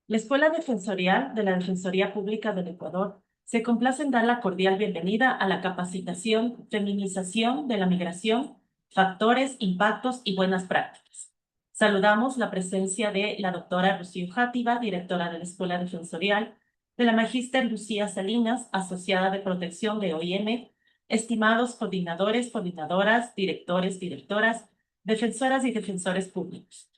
La Escuela Defensorial de la Defensoría Pública del Ecuador se complace en dar la cordial bienvenida a la capacitación Feminización de la Migración, Factores, Impactos y Buenas Prácticas. Saludamos la presencia de la doctora Rocío Játiva, directora de la Escuela Defensorial, de la magíster Lucía Salinas, asociada de protección de OIM, estimados coordinadores, coordinadoras, directores, directoras, defensoras y defensores públicos.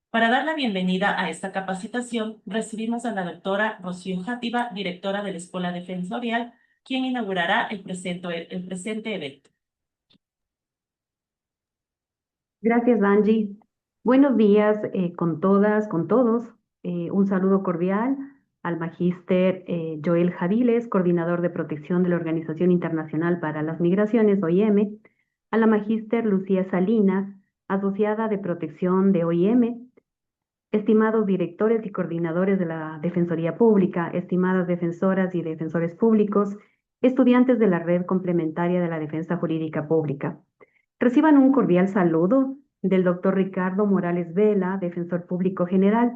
Para dar la bienvenida a esta capacitación, recibimos a la doctora Rocío Játiva, directora de la Escuela Defensorial, quien inaugurará el presente evento. Gracias, Angie. Buenos días con todas, con todos. Un saludo cordial al magíster Joel Jadiles, coordinador de protección de la Organización Internacional para las Migraciones, OIM, a la magíster Lucía Salinas, asociada de protección de OIM, estimados directores y coordinadores de la Defensoría Pública, estimadas defensoras y defensores públicos, estudiantes de la Red Complementaria de la Defensa Jurídica Pública. Reciban un cordial saludo del doctor Ricardo Morales Vela, defensor público general.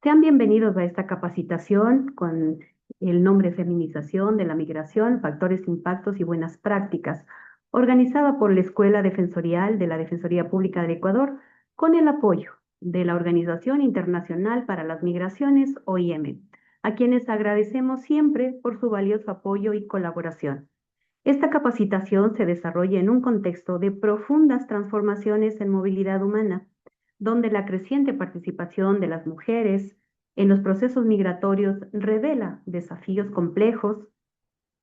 Sean bienvenidos a esta capacitación con el nombre Feminización de la Migración, Factores, Impactos y Buenas Prácticas, organizada por la Escuela Defensorial de la Defensoría Pública del Ecuador con el apoyo de la Organización Internacional para las Migraciones, OIM, a quienes agradecemos siempre por su valioso apoyo y colaboración. Esta capacitación se desarrolla en un contexto de profundas transformaciones en movilidad humana, donde la creciente participación de las mujeres en los procesos migratorios revela desafíos complejos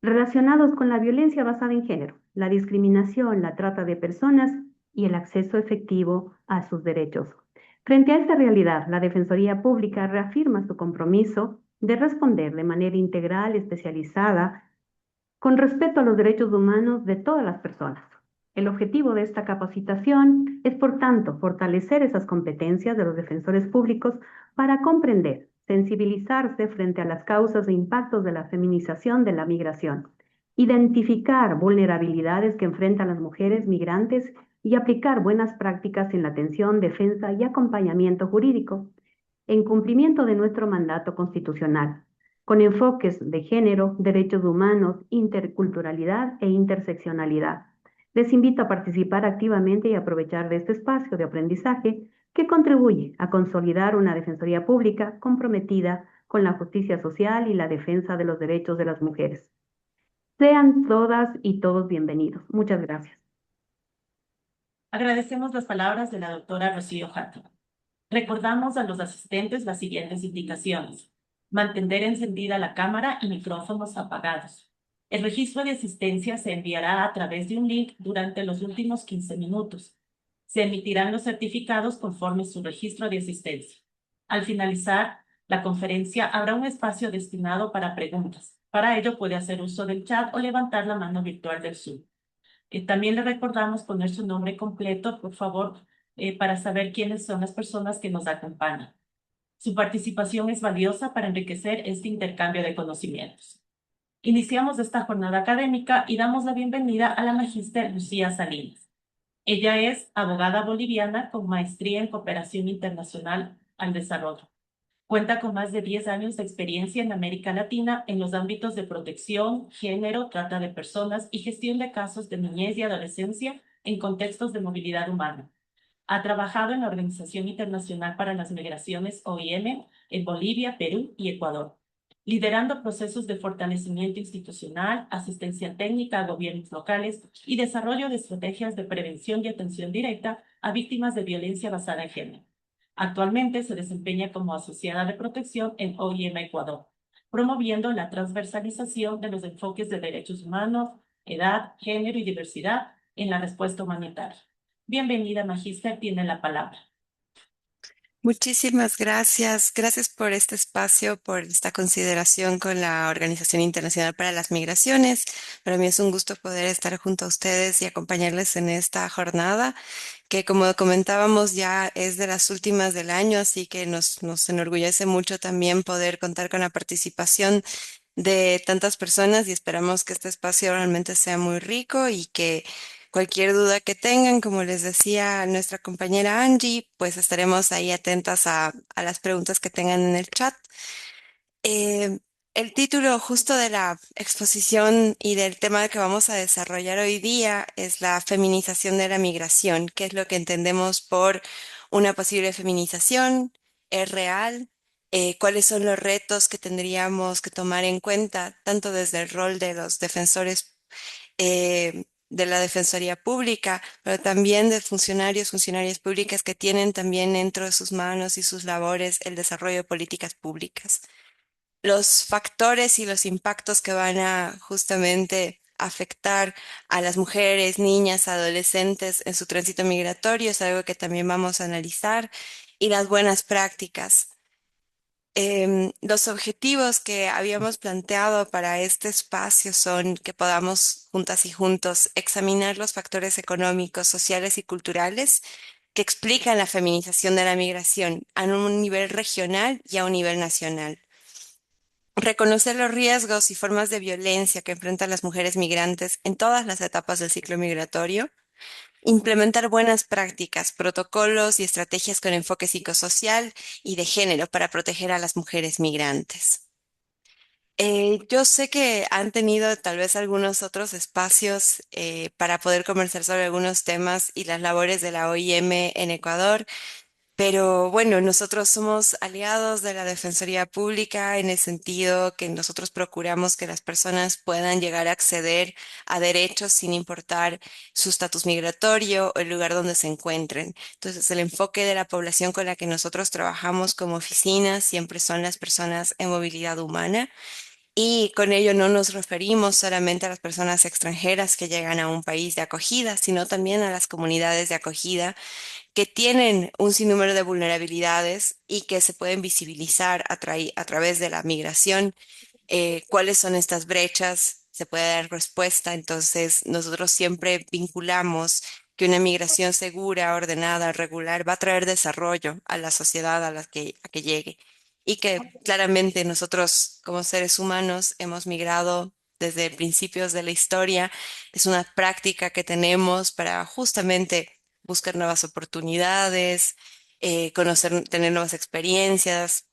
relacionados con la violencia basada en género, la discriminación, la trata de personas y el acceso efectivo a sus derechos. Frente a esta realidad, la Defensoría Pública reafirma su compromiso de responder de manera integral, especializada, con respeto a los derechos humanos de todas las personas. El objetivo de esta capacitación es, por tanto, fortalecer esas competencias de los defensores públicos para comprender, sensibilizarse frente a las causas e impactos de la feminización de la migración, identificar vulnerabilidades que enfrentan las mujeres migrantes y aplicar buenas prácticas en la atención, defensa y acompañamiento jurídico, en cumplimiento de nuestro mandato constitucional, con enfoques de género, derechos humanos, interculturalidad e interseccionalidad. Les invito a participar activamente y aprovechar de este espacio de aprendizaje que contribuye a consolidar una defensoría pública comprometida con la justicia social y la defensa de los derechos de las mujeres. Sean todas y todos bienvenidos. Muchas gracias. Agradecemos las palabras de la doctora Rocío Játiva. Recordamos a los asistentes las siguientes indicaciones. Mantener encendida la cámara y micrófonos apagados. El registro de asistencia se enviará a través de un link durante los últimos 15 minutos. Se emitirán los certificados conforme su registro de asistencia. Al finalizar la conferencia, habrá un espacio destinado para preguntas. Para ello puede hacer uso del chat o levantar la mano virtual del Zoom. También le recordamos poner su nombre completo, por favor, para saber quiénes son las personas que nos acompañan. Su participación es valiosa para enriquecer este intercambio de conocimientos. Iniciamos esta jornada académica y damos la bienvenida a la magíster Lucía Salinas. Ella es abogada boliviana con maestría en cooperación internacional al desarrollo. Cuenta con más de 10 años de experiencia en América Latina en los ámbitos de protección, género, trata de personas y gestión de casos de niñez y adolescencia en contextos de movilidad humana. Ha trabajado en la Organización Internacional para las Migraciones, OIM, en Bolivia, Perú y Ecuador, liderando procesos de fortalecimiento institucional, asistencia técnica a gobiernos locales y desarrollo de estrategias de prevención y atención directa a víctimas de violencia basada en género. Actualmente se desempeña como asociada de protección en OIM Ecuador, promoviendo la transversalización de los enfoques de derechos humanos, edad, género y diversidad en la respuesta humanitaria. Bienvenida, Magíster, tiene la palabra. Muchísimas gracias. Gracias por este espacio, por esta consideración con la Organización Internacional para las Migraciones. Para mí es un gusto poder estar junto a ustedes y acompañarles en esta jornada, que como comentábamos ya es de las últimas del año, así que nos enorgullece mucho también poder contar con la participación de tantas personas y esperamos que este espacio realmente sea muy rico y que Cualquier duda que tengan, como les decía nuestra compañera Angie, pues estaremos ahí atentas a las preguntas que tengan en el chat. Eh, el título justo de la exposición y del tema que vamos a desarrollar hoy día es la feminización de la migración. ¿Qué es lo que entendemos por una posible feminización? ¿Es real? ¿Cuáles son los retos que tendríamos que tomar en cuenta, tanto desde el rol de los defensores de la Defensoría Pública, pero también de funcionarios, funcionarias públicas que tienen también dentro de sus manos y sus labores el desarrollo de políticas públicas? Los factores y los impactos que van a justamente afectar a las mujeres, niñas, adolescentes en su tránsito migratorio es algo que también vamos a analizar, y las buenas prácticas. Los objetivos que habíamos planteado para este espacio son que podamos juntas y juntos examinar los factores económicos, sociales y culturales que explican la feminización de la migración a un nivel regional y a un nivel nacional. Reconocer los riesgos y formas de violencia que enfrentan las mujeres migrantes en todas las etapas del ciclo migratorio. Implementar buenas prácticas, protocolos y estrategias con enfoque psicosocial y de género para proteger a las mujeres migrantes. Yo sé que han tenido tal vez algunos otros espacios para poder conversar sobre algunos temas y las labores de la OIM en Ecuador. Pero bueno, nosotros somos aliados de la Defensoría Pública en el sentido que nosotros procuramos que las personas puedan llegar a acceder a derechos sin importar su estatus migratorio o el lugar donde se encuentren. Entonces, el enfoque de la población con la que nosotros trabajamos como oficina siempre son las personas en movilidad humana. Y con ello no nos referimos solamente a las personas extranjeras que llegan a un país de acogida, sino también a las comunidades de acogida que tienen un sinnúmero de vulnerabilidades y que se pueden visibilizar a través de la migración. ¿Cuáles son estas brechas? Se puede dar respuesta. Entonces, nosotros siempre vinculamos que una migración segura, ordenada, regular va a traer desarrollo a la sociedad a que llegue. Y que claramente nosotros como seres humanos hemos migrado desde principios de la historia. Es una práctica que tenemos para justamente buscar nuevas oportunidades, conocer, tener nuevas experiencias,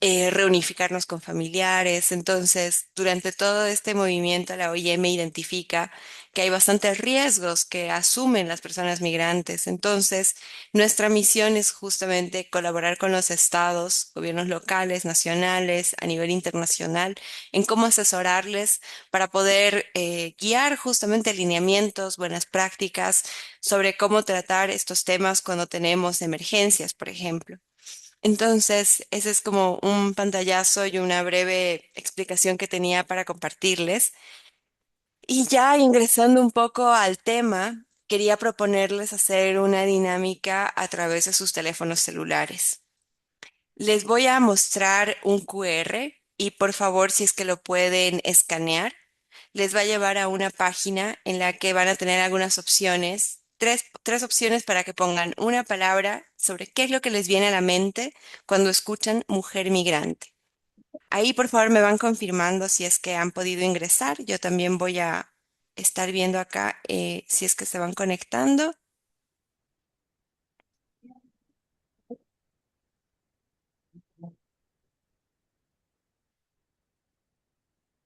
reunificarnos con familiares. Entonces, durante todo este movimiento, la OIM identifica que hay bastantes riesgos que asumen las personas migrantes. Entonces, nuestra misión es justamente colaborar con los estados, gobiernos locales, nacionales, a nivel internacional, en cómo asesorarles para poder guiar justamente lineamientos, buenas prácticas sobre cómo tratar estos temas cuando tenemos emergencias, por ejemplo. Entonces, ese es como un pantallazo y una breve explicación que tenía para compartirles. Y ya ingresando un poco al tema, quería proponerles hacer una dinámica a través de sus teléfonos celulares. Les voy a mostrar un QR y por favor, si es que lo pueden escanear, les va a llevar a una página en la que van a tener algunas opciones, tres opciones para que pongan una palabra sobre qué es lo que les viene a la mente cuando escuchan mujer migrante. Ahí, por favor, me van confirmando si es que han podido ingresar. Yo también voy a estar viendo acá si es que se van conectando.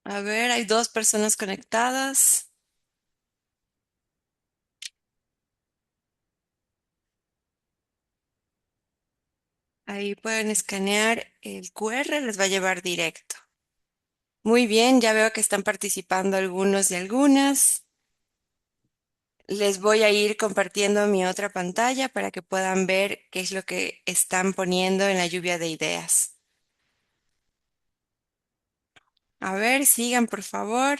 A ver, hay dos personas conectadas. Ahí pueden escanear el QR, les va a llevar directo. Muy bien, ya veo que están participando algunos y algunas. Les voy a ir compartiendo mi otra pantalla para que puedan ver qué es lo que están poniendo en la lluvia de ideas. A ver, sigan por favor.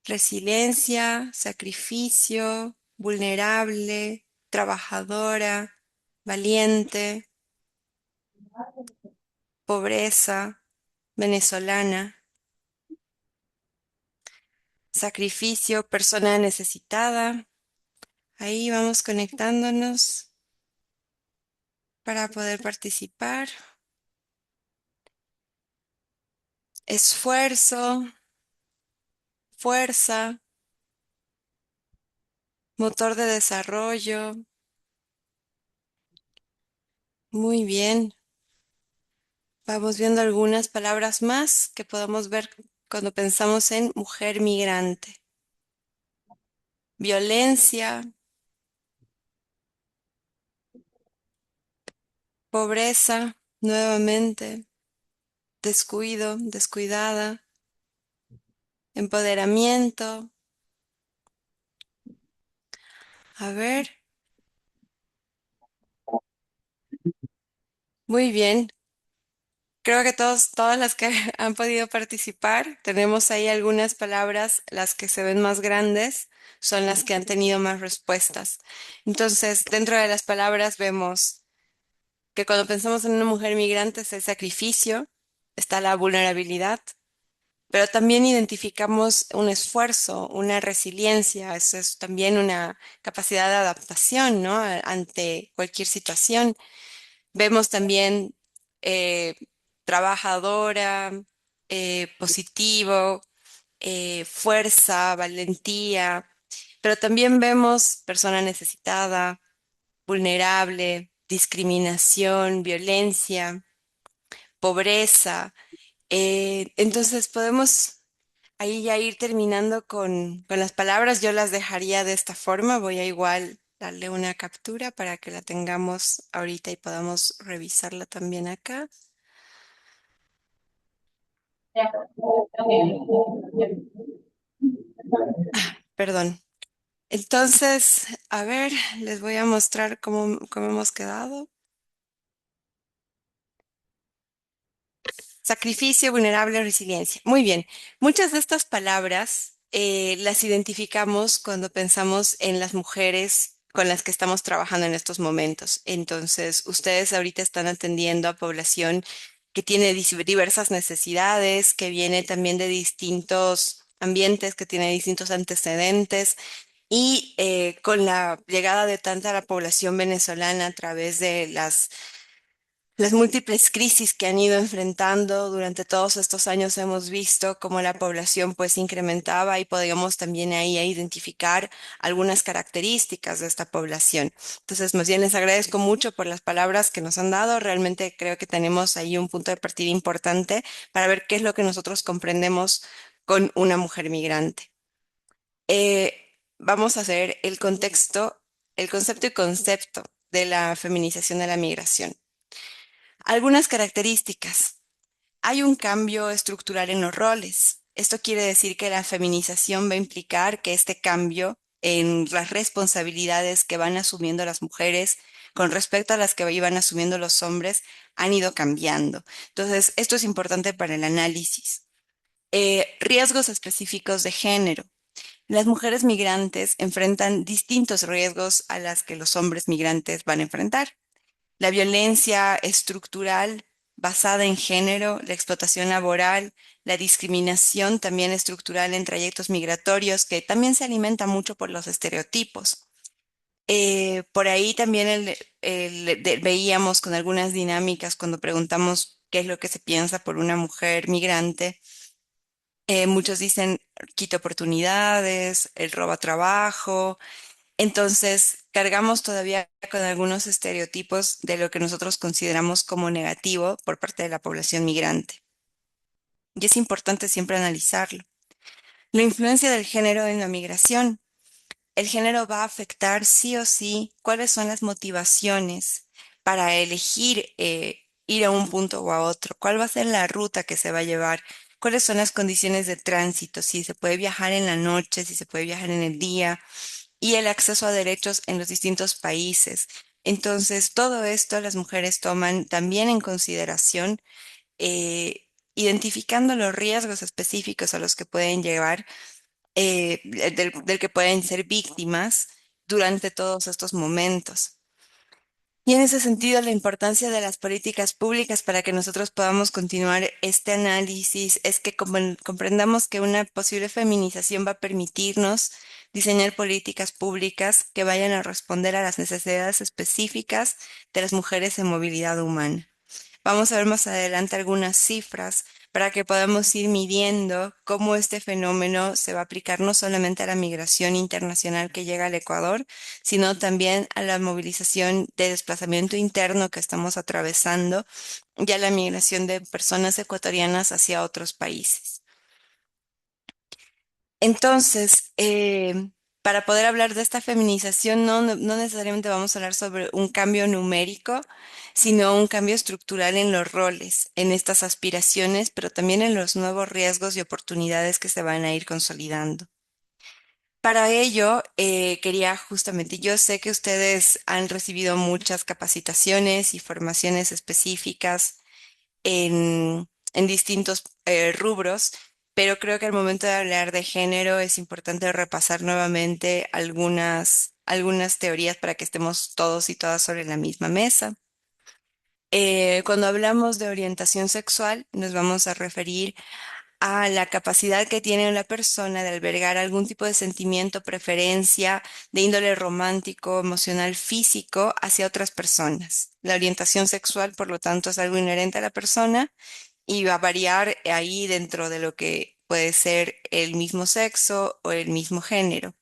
Resiliencia, sacrificio, vulnerable, trabajadora, valiente, pobreza, venezolana, sacrificio, persona necesitada. Ahí vamos conectándonos para poder participar. Esfuerzo, fuerza, motor de desarrollo. Muy bien. Vamos viendo algunas palabras más que podemos ver cuando pensamos en mujer migrante. Violencia, pobreza, nuevamente, descuido, descuidada, empoderamiento. A ver, muy bien. Creo que todas las que han podido participar, tenemos ahí algunas palabras, las que se ven más grandes, son las que han tenido más respuestas. Entonces, dentro de las palabras vemos que cuando pensamos en una mujer migrante es el sacrificio, está la vulnerabilidad, pero también identificamos un esfuerzo, una resiliencia, eso es también una capacidad de adaptación, ¿no? Ante cualquier situación. Vemos también eh, trabajadora, positivo, fuerza, valentía, pero también vemos persona necesitada, vulnerable, discriminación, violencia, pobreza. Entonces podemos ahí ya ir terminando con las palabras. Yo las dejaría de esta forma. Voy a igual darle una captura para que la tengamos ahorita y podamos revisarla también acá. Perdón. Entonces, a ver, les voy a mostrar cómo hemos quedado. Sacrificio, vulnerable, resiliencia. Muy bien. Muchas de estas palabras las identificamos cuando pensamos en las mujeres con las que estamos trabajando en estos momentos. Entonces, ustedes ahorita están atendiendo a población que tiene diversas necesidades, que viene también de distintos ambientes, que tiene distintos antecedentes. Y con la llegada de tanta la población venezolana a través de las múltiples crisis que han ido enfrentando durante todos estos años, hemos visto cómo la población pues incrementaba y podíamos también ahí identificar algunas características de esta población. Entonces, más bien les agradezco mucho por las palabras que nos han dado. Realmente creo que tenemos ahí un punto de partida importante para ver qué es lo que nosotros comprendemos con una mujer migrante. Eh, Vamos a hacer el contexto, el concepto y concepto de la feminización de la migración. Algunas características. Hay un cambio estructural en los roles. Esto quiere decir que la feminización va a implicar que este cambio en las responsabilidades que van asumiendo las mujeres con respecto a las que iban asumiendo los hombres han ido cambiando. Entonces, esto es importante para el análisis. Riesgos específicos de género. Las mujeres migrantes enfrentan distintos riesgos a las que los hombres migrantes van a enfrentar. La violencia estructural basada en género, la explotación laboral, la discriminación también estructural en trayectos migratorios, que también se alimenta mucho por los estereotipos. Por ahí también veíamos con algunas dinámicas cuando preguntamos qué es lo que se piensa por una mujer migrante. Muchos dicen quita oportunidades, el roba trabajo. Entonces, cargamos todavía con algunos estereotipos de lo que nosotros consideramos como negativo por parte de la población migrante. Y es importante siempre analizarlo. La influencia del género en la migración. El género va a afectar sí o sí cuáles son las motivaciones para elegir ir a un punto o a otro, cuál va a ser la ruta que se va a llevar, cuáles son las condiciones de tránsito, si se puede viajar en la noche, si se puede viajar en el día y el acceso a derechos en los distintos países. Entonces, todo esto las mujeres toman también en consideración, identificando los riesgos específicos a los que pueden llevar, del que pueden ser víctimas durante todos estos momentos. Y en ese sentido, la importancia de las políticas públicas para que nosotros podamos continuar este análisis es que comprendamos que una posible feminización va a permitirnos diseñar políticas públicas que vayan a responder a las necesidades específicas de las mujeres en movilidad humana. Vamos a ver más adelante algunas cifras para que podamos ir midiendo cómo este fenómeno se va a aplicar no solamente a la migración internacional que llega al Ecuador, sino también a la movilización de desplazamiento interno que estamos atravesando y a la migración de personas ecuatorianas hacia otros países. Entonces, para poder hablar de esta feminización, no necesariamente vamos a hablar sobre un cambio numérico, sino un cambio estructural en los roles, en estas aspiraciones, pero también en los nuevos riesgos y oportunidades que se van a ir consolidando. Para ello, quería justamente, yo sé que ustedes han recibido muchas capacitaciones y formaciones específicas en distintos rubros, pero creo que al momento de hablar de género es importante repasar nuevamente algunas teorías para que estemos todos y todas sobre la misma mesa. Cuando hablamos de orientación sexual, nos vamos a referir a la capacidad que tiene la persona de albergar algún tipo de sentimiento, preferencia de índole romántico, emocional, físico hacia otras personas. La orientación sexual, por lo tanto, es algo inherente a la persona y va a variar ahí dentro de lo que puede ser el mismo sexo o el mismo género.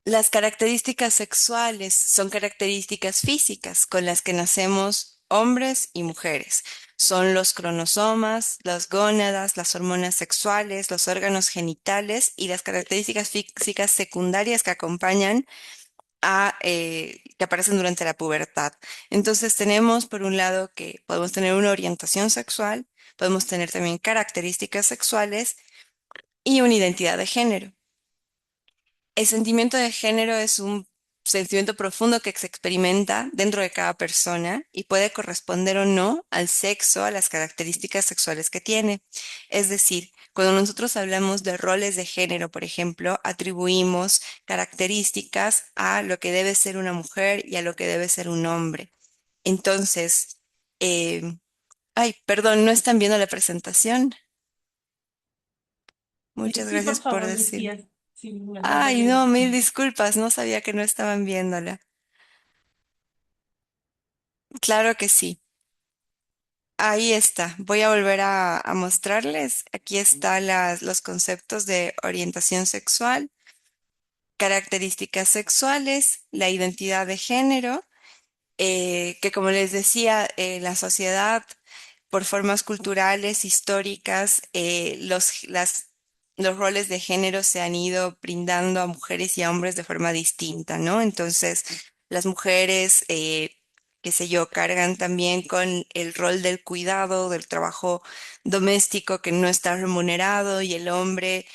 Las características sexuales son características físicas con las que nacemos hombres y mujeres. Son los cromosomas, las gónadas, las hormonas sexuales, los órganos genitales y las características físicas secundarias que acompañan que aparecen durante la pubertad. Entonces tenemos por un lado que podemos tener una orientación sexual, podemos tener también características sexuales y una identidad de género. El sentimiento de género es un sentimiento profundo que se experimenta dentro de cada persona y puede corresponder o no al sexo, a las características sexuales que tiene. Es decir, cuando nosotros hablamos de roles de género, por ejemplo, atribuimos características a lo que debe ser una mujer y a lo que debe ser un hombre. Entonces, ay, perdón, no están viendo la presentación. Muchas Sí, por gracias por favor, decir. decías, sí, no Ay, te... no, mil disculpas, no sabía que no estaban viéndola. Claro que sí. Ahí está. Voy a volver a mostrarles. Aquí están los conceptos de orientación sexual, características sexuales, la identidad de género, que como les decía, la sociedad, por formas culturales, históricas, los roles de género se han ido brindando a mujeres y a hombres de forma distinta, ¿no? Entonces, las mujeres, qué sé yo, cargan también con el rol del cuidado, del trabajo doméstico que no está remunerado y el hombre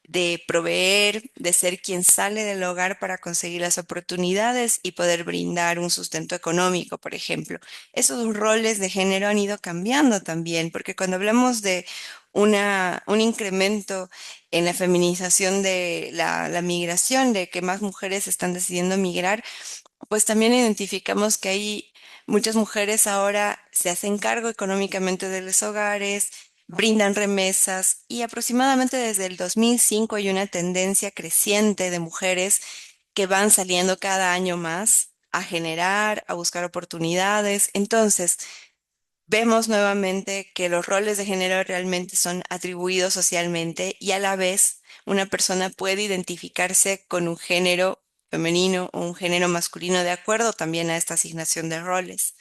de proveer, de ser quien sale del hogar para conseguir las oportunidades y poder brindar un sustento económico, por ejemplo. Esos roles de género han ido cambiando también, porque cuando hablamos de un incremento en la feminización de la migración, de que más mujeres están decidiendo migrar, pues también identificamos que hay muchas mujeres ahora se hacen cargo económicamente de los hogares, brindan remesas y aproximadamente desde el 2005 hay una tendencia creciente de mujeres que van saliendo cada año más a generar, a buscar oportunidades. Entonces, vemos nuevamente que los roles de género realmente son atribuidos socialmente y a la vez una persona puede identificarse con un género femenino o un género masculino de acuerdo también a esta asignación de roles.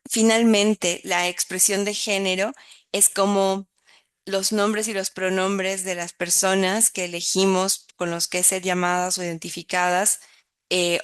Finalmente, la expresión de género es como los nombres y los pronombres de las personas que elegimos con los que ser llamadas o identificadas,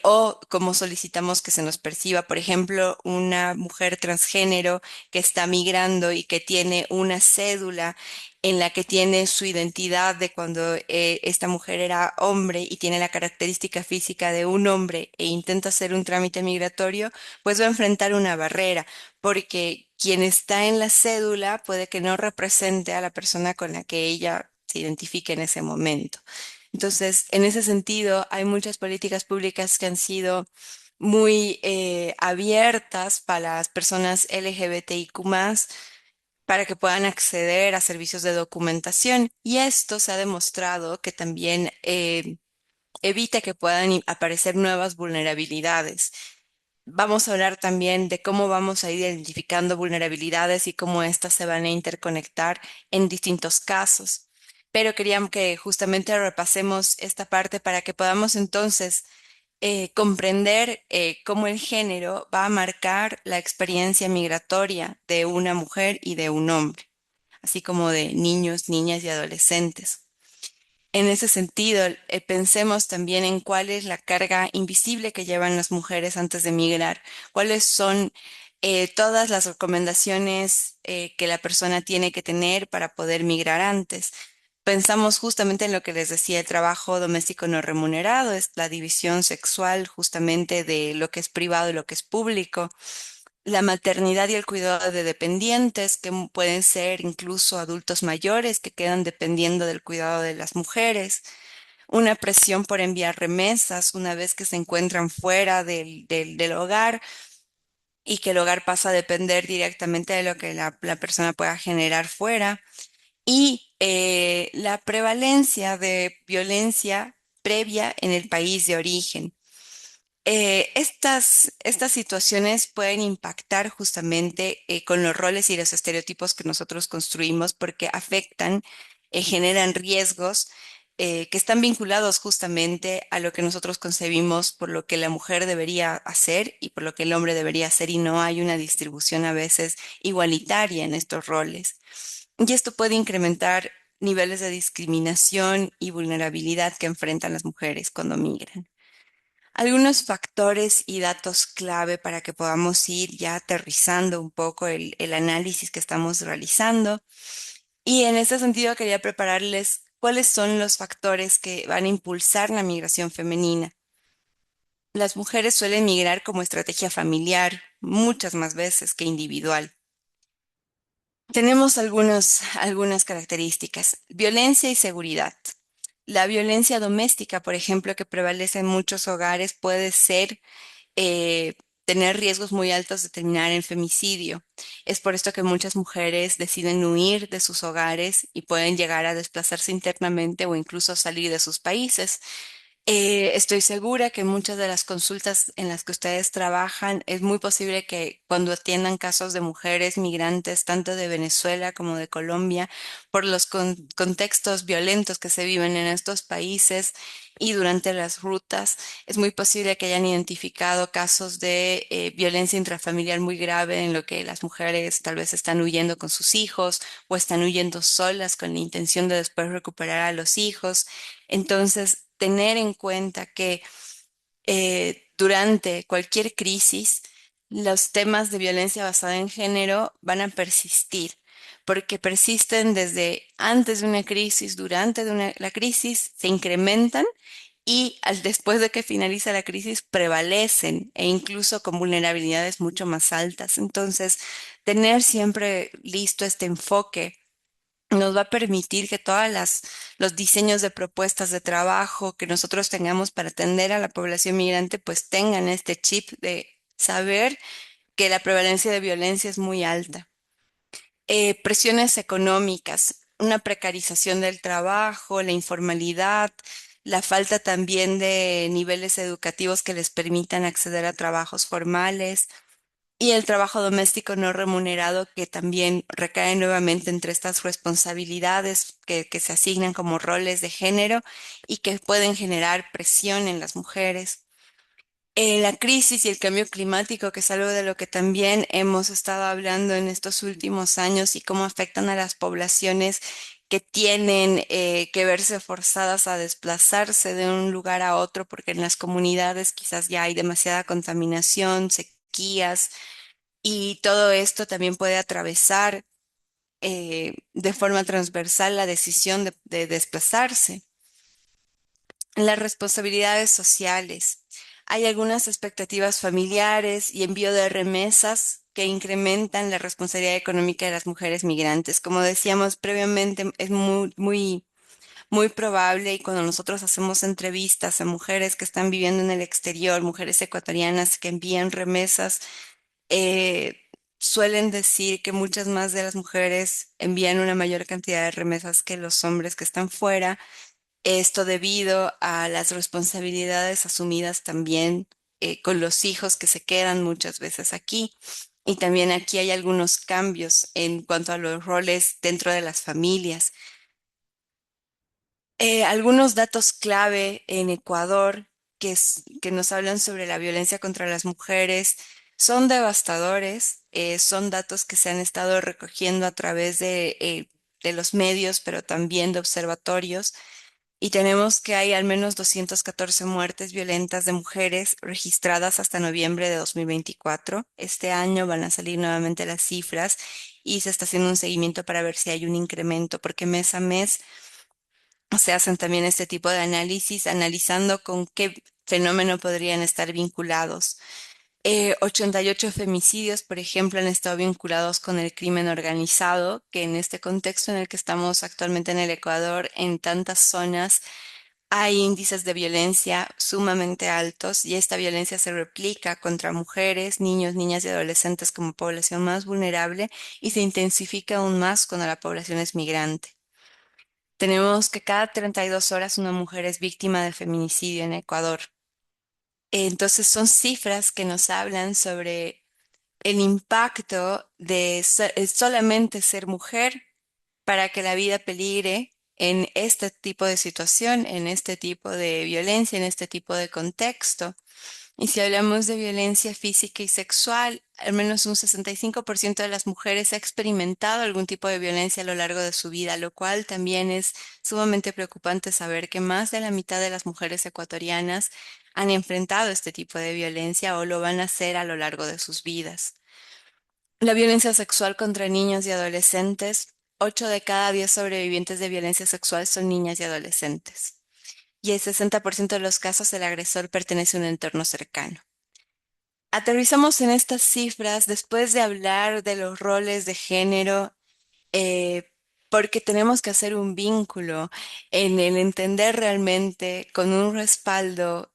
o como solicitamos que se nos perciba. Por ejemplo, una mujer transgénero que está migrando y que tiene una cédula en la que tiene su identidad de cuando esta mujer era hombre y tiene la característica física de un hombre e intenta hacer un trámite migratorio, pues va a enfrentar una barrera porque quien está en la cédula puede que no represente a la persona con la que ella se identifique en ese momento. Entonces, en ese sentido, hay muchas políticas públicas que han sido muy abiertas para las personas LGBTIQ+, para que puedan acceder a servicios de documentación. Y esto se ha demostrado que también evita que puedan aparecer nuevas vulnerabilidades. Vamos a hablar también de cómo vamos a ir identificando vulnerabilidades y cómo éstas se van a interconectar en distintos casos. Pero queríamos que justamente repasemos esta parte para que podamos entonces comprender cómo el género va a marcar la experiencia migratoria de una mujer y de un hombre, así como de niños, niñas y adolescentes. En ese sentido, pensemos también en cuál es la carga invisible que llevan las mujeres antes de migrar, cuáles son todas las recomendaciones que la persona tiene que tener para poder migrar antes. Pensamos justamente en lo que les decía, el trabajo doméstico no remunerado, es la división sexual justamente de lo que es privado y lo que es público, la maternidad y el cuidado de dependientes, que pueden ser incluso adultos mayores que quedan dependiendo del cuidado de las mujeres, una presión por enviar remesas una vez que se encuentran fuera del hogar y que el hogar pasa a depender directamente de lo que la persona pueda generar fuera, y la prevalencia de violencia previa en el país de origen. Estas situaciones pueden impactar justamente con los roles y los estereotipos que nosotros construimos porque afectan, generan riesgos que están vinculados justamente a lo que nosotros concebimos por lo que la mujer debería hacer y por lo que el hombre debería hacer, y no hay una distribución a veces igualitaria en estos roles. Y esto puede incrementar niveles de discriminación y vulnerabilidad que enfrentan las mujeres cuando migran. Algunos factores y datos clave para que podamos ir ya aterrizando un poco el análisis que estamos realizando. Y en ese sentido quería prepararles cuáles son los factores que van a impulsar la migración femenina. Las mujeres suelen migrar como estrategia familiar muchas más veces que individual. Tenemos algunas características. Violencia y seguridad. La violencia doméstica, por ejemplo, que prevalece en muchos hogares, puede ser eh, tener riesgos muy altos de terminar en femicidio. Es por esto que muchas mujeres deciden huir de sus hogares y pueden llegar a desplazarse internamente o incluso salir de sus países. Estoy segura que muchas de las consultas en las que ustedes trabajan es muy posible que cuando atiendan casos de mujeres migrantes, tanto de Venezuela como de Colombia, por los contextos violentos que se viven en estos países y durante las rutas, es muy posible que hayan identificado casos de violencia intrafamiliar muy grave en lo que las mujeres tal vez están huyendo con sus hijos o están huyendo solas con la intención de después recuperar a los hijos. Entonces, tener en cuenta que durante cualquier crisis, los temas de violencia basada en género van a persistir, porque persisten desde antes de una crisis, durante la crisis, se incrementan y después de que finaliza la crisis prevalecen e incluso con vulnerabilidades mucho más altas. Entonces, tener siempre listo este enfoque nos va a permitir que los diseños de propuestas de trabajo que nosotros tengamos para atender a la población migrante, pues tengan este chip de saber que la prevalencia de violencia es muy alta. Presiones económicas, una precarización del trabajo, la informalidad, la falta también de niveles educativos que les permitan acceder a trabajos formales y el trabajo doméstico no remunerado, que también recae nuevamente entre estas responsabilidades que se asignan como roles de género y que pueden generar presión en las mujeres. La crisis y el cambio climático, que es algo de lo que también hemos estado hablando en estos últimos años y cómo afectan a las poblaciones que tienen que verse forzadas a desplazarse de un lugar a otro porque en las comunidades quizás ya hay demasiada contaminación, sequías, y todo esto también puede atravesar de forma transversal la decisión de desplazarse. Las responsabilidades sociales. Hay algunas expectativas familiares y envío de remesas que incrementan la responsabilidad económica de las mujeres migrantes. Como decíamos previamente, es muy probable, y cuando nosotros hacemos entrevistas a mujeres que están viviendo en el exterior, mujeres ecuatorianas que envían remesas, eh, suelen decir que muchas más de las mujeres envían una mayor cantidad de remesas que los hombres que están fuera. Esto debido a las responsabilidades asumidas también con los hijos que se quedan muchas veces aquí. Y también aquí hay algunos cambios en cuanto a los roles dentro de las familias. Algunos datos clave en Ecuador que nos hablan sobre la violencia contra las mujeres son devastadores, son datos que se han estado recogiendo a través de los medios, pero también de observatorios. Y tenemos que hay al menos 214 muertes violentas de mujeres registradas hasta noviembre de 2024. Este año van a salir nuevamente las cifras y se está haciendo un seguimiento para ver si hay un incremento, porque mes a mes se hacen también este tipo de análisis, analizando con qué fenómeno podrían estar vinculados. 88 femicidios, por ejemplo, han estado vinculados con el crimen organizado, que en este contexto en el que estamos actualmente en el Ecuador, en tantas zonas, hay índices de violencia sumamente altos y esta violencia se replica contra mujeres, niños, niñas y adolescentes como población más vulnerable y se intensifica aún más cuando la población es migrante. Tenemos que cada 32 horas una mujer es víctima de feminicidio en Ecuador. Entonces son cifras que nos hablan sobre el impacto de solamente ser mujer para que la vida peligre en este tipo de situación, en este tipo de violencia, en este tipo de contexto. Y si hablamos de violencia física y sexual, al menos un 65% de las mujeres ha experimentado algún tipo de violencia a lo largo de su vida, lo cual también es sumamente preocupante saber que más de la mitad de las mujeres ecuatorianas han enfrentado este tipo de violencia o lo van a hacer a lo largo de sus vidas. La violencia sexual contra niños y adolescentes, 8 de cada 10 sobrevivientes de violencia sexual son niñas y adolescentes. Y el 60% de los casos el agresor pertenece a un entorno cercano. Aterrizamos en estas cifras después de hablar de los roles de género, eh, porque tenemos que hacer un vínculo en el entender realmente con un respaldo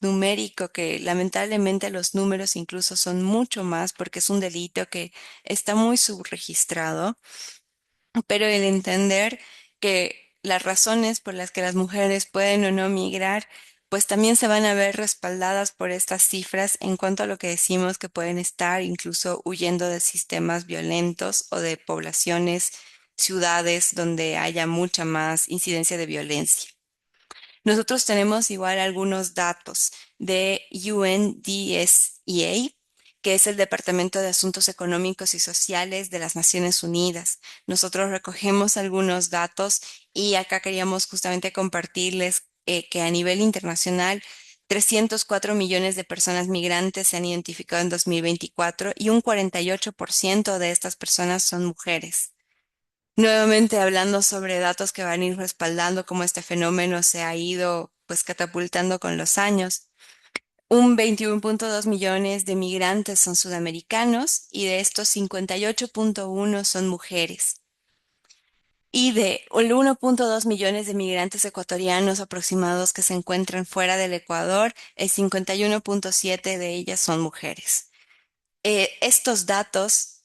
numérico que lamentablemente los números incluso son mucho más porque es un delito que está muy subregistrado, pero el entender que las razones por las que las mujeres pueden o no migrar, pues también se van a ver respaldadas por estas cifras en cuanto a lo que decimos que pueden estar incluso huyendo de sistemas violentos o de poblaciones, ciudades donde haya mucha más incidencia de violencia. Nosotros tenemos igual algunos datos de UNDSEA, que es el Departamento de Asuntos Económicos y Sociales de las Naciones Unidas. Nosotros recogemos algunos datos y acá queríamos justamente compartirles que a nivel internacional 304 millones de personas migrantes se han identificado en 2024 y un 48% de estas personas son mujeres. Nuevamente hablando sobre datos que van a ir respaldando cómo este fenómeno se ha ido pues catapultando con los años. Un 21.2 millones de migrantes son sudamericanos y de estos 58.1 son mujeres. Y de 1.2 millones de migrantes ecuatorianos aproximados que se encuentran fuera del Ecuador, el 51.7 de ellas son mujeres. Estos datos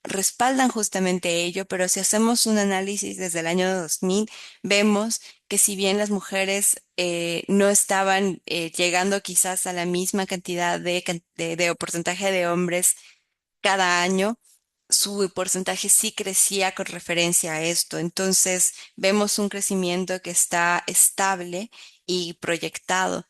respaldan justamente ello, pero si hacemos un análisis desde el año 2000, vemos que si bien las mujeres no estaban llegando quizás a la misma cantidad de porcentaje de hombres cada año, su porcentaje sí crecía con referencia a esto. Entonces, vemos un crecimiento que está estable y proyectado.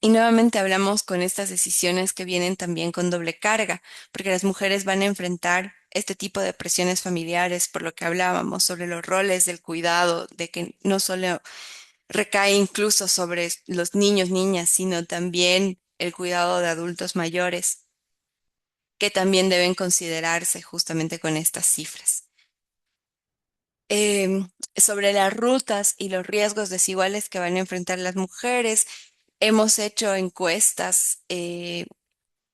Y nuevamente hablamos con estas decisiones que vienen también con doble carga, porque las mujeres van a enfrentar este tipo de presiones familiares, por lo que hablábamos sobre los roles del cuidado, de que no solo recae incluso sobre los niños, niñas, sino también el cuidado de adultos mayores, que también deben considerarse justamente con estas cifras. Sobre las rutas y los riesgos desiguales que van a enfrentar las mujeres, hemos hecho encuestas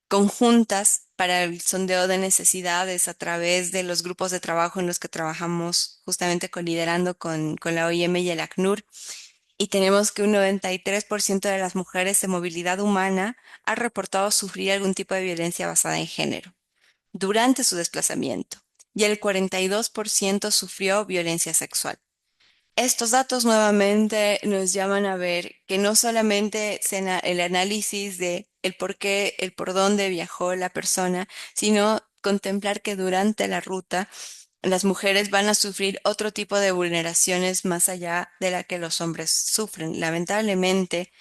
conjuntas para el sondeo de necesidades a través de los grupos de trabajo en los que trabajamos justamente liderando con la OIM y el ACNUR. Y tenemos que un 93% de las mujeres de movilidad humana ha reportado sufrir algún tipo de violencia basada en género durante su desplazamiento y el 42% sufrió violencia sexual. Estos datos nuevamente nos llaman a ver que no solamente el análisis de el por qué, el por dónde viajó la persona, sino contemplar que durante la ruta las mujeres van a sufrir otro tipo de vulneraciones más allá de la que los hombres sufren. Lamentablemente,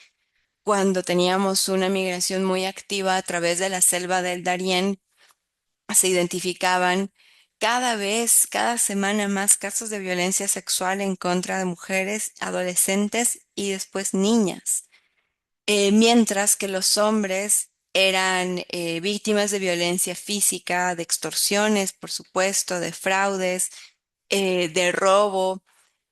cuando teníamos una migración muy activa a través de la selva del Darién, se identificaban cada vez, cada semana más casos de violencia sexual en contra de mujeres, adolescentes y después niñas. Mientras que los hombres eran víctimas de violencia física, de extorsiones, por supuesto, de fraudes, de robo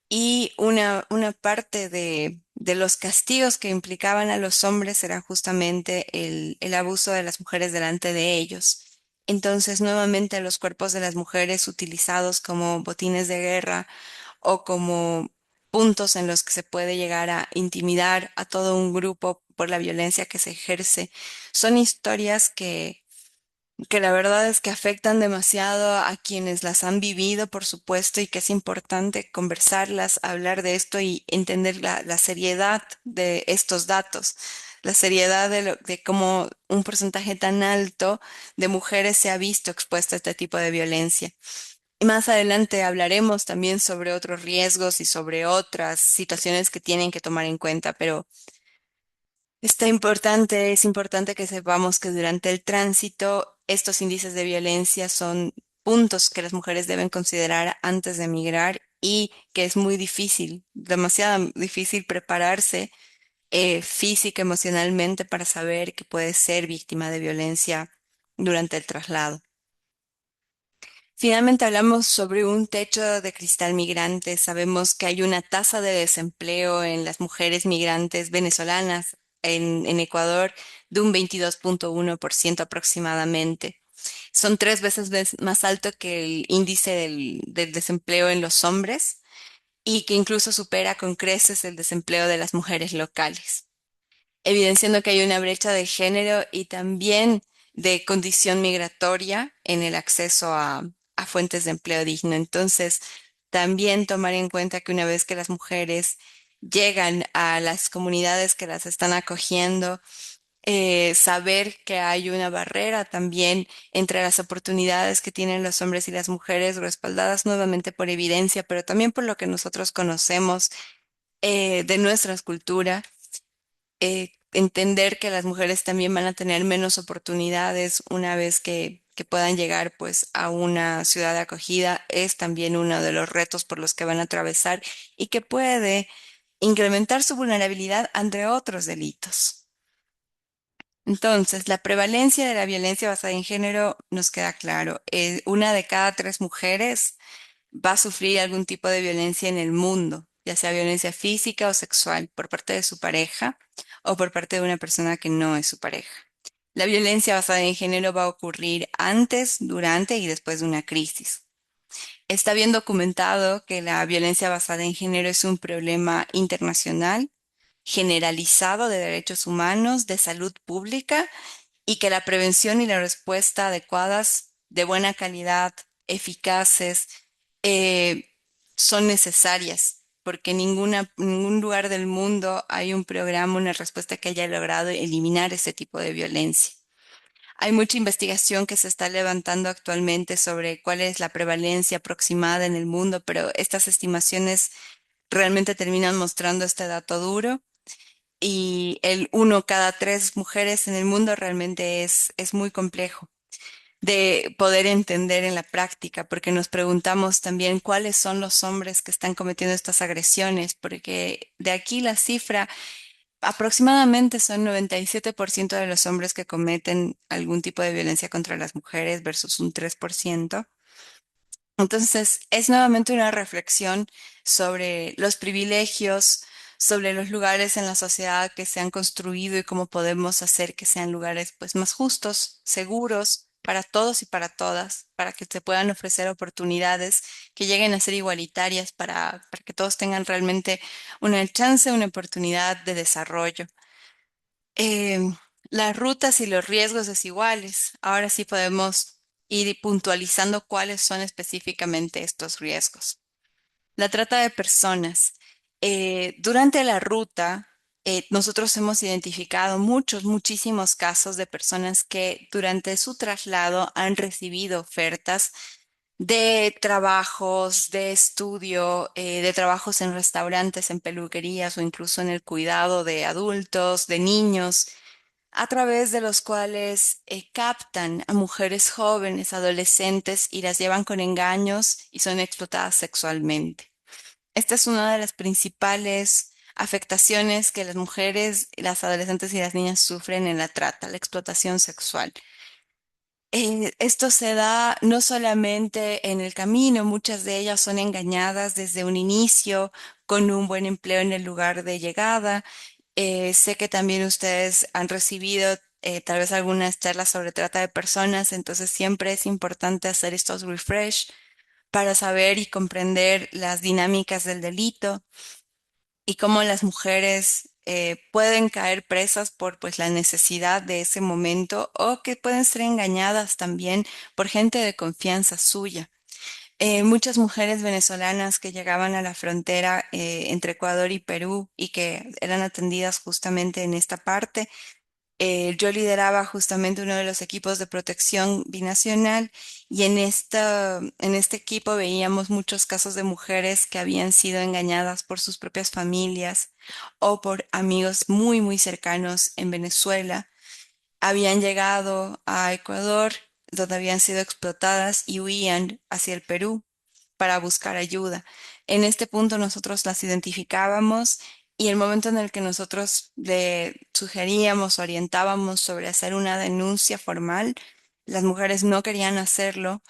y una parte de los castigos que implicaban a los hombres era justamente el abuso de las mujeres delante de ellos. Entonces, nuevamente los cuerpos de las mujeres utilizados como botines de guerra o como puntos en los que se puede llegar a intimidar a todo un grupo por la violencia que se ejerce, son historias que la verdad es que afectan demasiado a quienes las han vivido, por supuesto, y que es importante conversarlas, hablar de esto y entender la seriedad de estos datos, la seriedad de cómo un porcentaje tan alto de mujeres se ha visto expuesta a este tipo de violencia. Y más adelante hablaremos también sobre otros riesgos y sobre otras situaciones que tienen que tomar en cuenta, pero es importante que sepamos que durante el tránsito estos índices de violencia son puntos que las mujeres deben considerar antes de emigrar y que es muy difícil, demasiado difícil prepararse física, emocionalmente para saber que puede ser víctima de violencia durante el traslado. Finalmente hablamos sobre un techo de cristal migrante. Sabemos que hay una tasa de desempleo en las mujeres migrantes venezolanas en Ecuador de un 22,1% aproximadamente. Son 3 veces más alto que el índice del desempleo en los hombres y que incluso supera con creces el desempleo de las mujeres locales, evidenciando que hay una brecha de género y también de condición migratoria en el acceso a fuentes de empleo digno. Entonces, también tomar en cuenta que una vez que las mujeres llegan a las comunidades que las están acogiendo, saber que hay una barrera también entre las oportunidades que tienen los hombres y las mujeres, respaldadas nuevamente por evidencia, pero también por lo que nosotros conocemos de nuestra cultura, entender que las mujeres también van a tener menos oportunidades una vez que puedan llegar pues a una ciudad de acogida es también uno de los retos por los que van a atravesar y que puede incrementar su vulnerabilidad ante otros delitos. Entonces, la prevalencia de la violencia basada en género nos queda claro. Una de cada 3 mujeres va a sufrir algún tipo de violencia en el mundo, ya sea violencia física o sexual por parte de su pareja o por parte de una persona que no es su pareja. La violencia basada en género va a ocurrir antes, durante y después de una crisis. Está bien documentado que la violencia basada en género es un problema internacional, generalizado de derechos humanos, de salud pública y que la prevención y la respuesta adecuadas, de buena calidad, eficaces, eh, son necesarias, porque en ningún lugar del mundo hay un programa, una respuesta que haya logrado eliminar ese tipo de violencia. Hay mucha investigación que se está levantando actualmente sobre cuál es la prevalencia aproximada en el mundo, pero estas estimaciones realmente terminan mostrando este dato duro y el 1 cada 3 mujeres en el mundo realmente es muy complejo de poder entender en la práctica, porque nos preguntamos también cuáles son los hombres que están cometiendo estas agresiones, porque de aquí la cifra aproximadamente son 97% de los hombres que cometen algún tipo de violencia contra las mujeres versus un 3%. Entonces, es nuevamente una reflexión sobre los privilegios, sobre los lugares en la sociedad que se han construido y cómo podemos hacer que sean lugares pues más justos, seguros para todos y para todas, para que se puedan ofrecer oportunidades que lleguen a ser igualitarias para que todos tengan realmente una chance, una oportunidad de desarrollo. Em, las rutas y los riesgos desiguales. Ahora sí podemos ir puntualizando cuáles son específicamente estos riesgos. La trata de personas. Durante la ruta, nosotros hemos identificado muchísimos casos de personas que durante su traslado han recibido ofertas de trabajos, de estudio, de trabajos en restaurantes, en peluquerías o incluso en el cuidado de adultos, de niños, a través de los cuales captan a mujeres jóvenes, adolescentes y las llevan con engaños y son explotadas sexualmente. Esta es una de las principales afectaciones que las mujeres, las adolescentes y las niñas sufren en la trata, la explotación sexual. Esto se da no solamente en el camino, muchas de ellas son engañadas desde un inicio con un buen empleo en el lugar de llegada. Sé que también ustedes han recibido tal vez algunas charlas sobre trata de personas, entonces siempre es importante hacer estos refresh para saber y comprender las dinámicas del delito y cómo las mujeres pueden caer presas por pues la necesidad de ese momento o que pueden ser engañadas también por gente de confianza suya. Muchas mujeres venezolanas que llegaban a la frontera entre Ecuador y Perú y que eran atendidas justamente en esta parte, yo lideraba justamente uno de los equipos de protección binacional y en este equipo veíamos muchos casos de mujeres que habían sido engañadas por sus propias familias o por amigos muy cercanos en Venezuela. Habían llegado a Ecuador, donde habían sido explotadas y huían hacia el Perú para buscar ayuda. En este punto nosotros las identificábamos y el momento en el que nosotros le sugeríamos, orientábamos sobre hacer una denuncia formal, las mujeres no querían hacerlo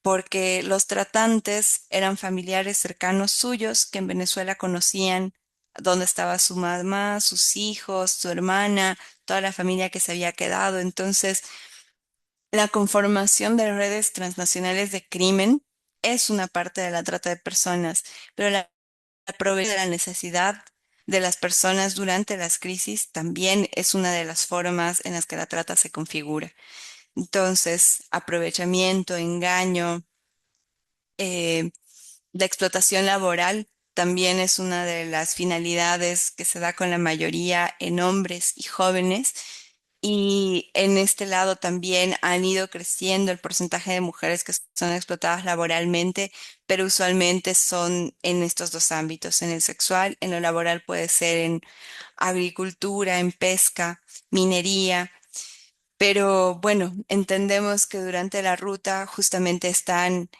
porque los tratantes eran familiares cercanos suyos que en Venezuela conocían dónde estaba su mamá, sus hijos, su hermana, toda la familia que se había quedado. Entonces, la conformación de redes transnacionales de crimen es una parte de la trata de personas, pero la provisión de la necesidad de las personas durante las crisis también es una de las formas en las que la trata se configura. Entonces, aprovechamiento, engaño, eh, la explotación laboral también es una de las finalidades que se da con la mayoría en hombres y jóvenes. Y en este lado también han ido creciendo el porcentaje de mujeres que son explotadas laboralmente, pero usualmente son en estos dos ámbitos, en el sexual, en lo laboral puede ser en agricultura, en pesca, minería. Pero bueno, entendemos que durante la ruta justamente están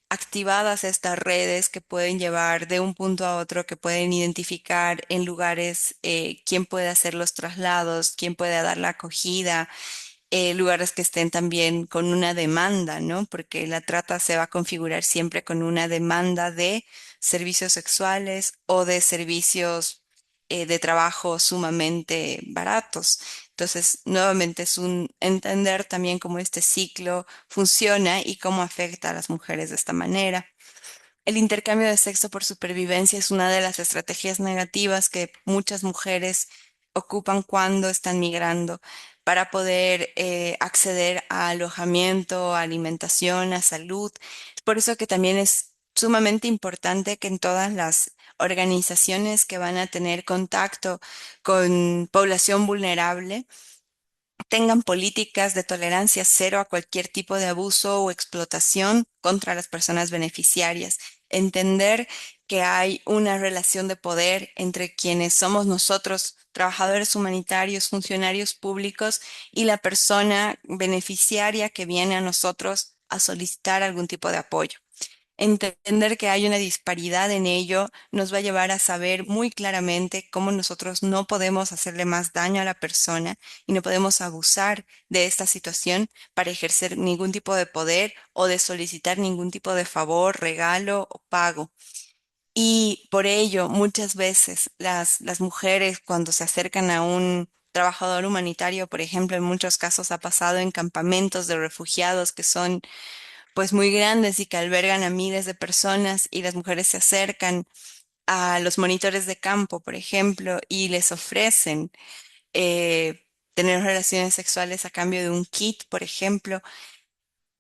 activadas estas redes que pueden llevar de un punto a otro, que pueden identificar en lugares quién puede hacer los traslados, quién puede dar la acogida, lugares que estén también con una demanda, ¿no? Porque la trata se va a configurar siempre con una demanda de servicios sexuales o de servicios de trabajo sumamente baratos. Entonces, nuevamente es un entender también cómo este ciclo funciona y cómo afecta a las mujeres de esta manera. El intercambio de sexo por supervivencia es una de las estrategias negativas que muchas mujeres ocupan cuando están migrando para poder acceder a alojamiento, a alimentación, a salud. Es por eso que también es sumamente importante que en todas las organizaciones que van a tener contacto con población vulnerable, tengan políticas de tolerancia cero a cualquier tipo de abuso o explotación contra las personas beneficiarias. Entender que hay una relación de poder entre quienes somos nosotros, trabajadores humanitarios, funcionarios públicos, y la persona beneficiaria que viene a nosotros a solicitar algún tipo de apoyo. Entender que hay una disparidad en ello nos va a llevar a saber muy claramente cómo nosotros no podemos hacerle más daño a la persona y no podemos abusar de esta situación para ejercer ningún tipo de poder o de solicitar ningún tipo de favor, regalo o pago. Y por ello, muchas veces las mujeres cuando se acercan a un trabajador humanitario, por ejemplo, en muchos casos ha pasado en campamentos de refugiados que son pues muy grandes y que albergan a miles de personas y las mujeres se acercan a los monitores de campo, por ejemplo, y les ofrecen tener relaciones sexuales a cambio de un kit, por ejemplo,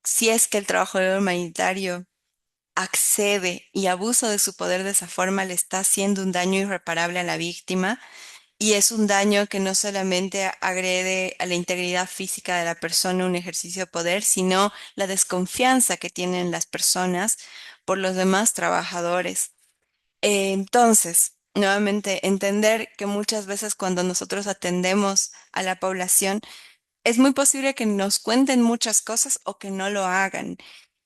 si es que el trabajador humanitario accede y abusa de su poder de esa forma, le está haciendo un daño irreparable a la víctima. Y es un daño que no solamente agrede a la integridad física de la persona, un ejercicio de poder, sino la desconfianza que tienen las personas por los demás trabajadores. Entonces, nuevamente, entender que muchas veces cuando nosotros atendemos a la población, es muy posible que nos cuenten muchas cosas o que no lo hagan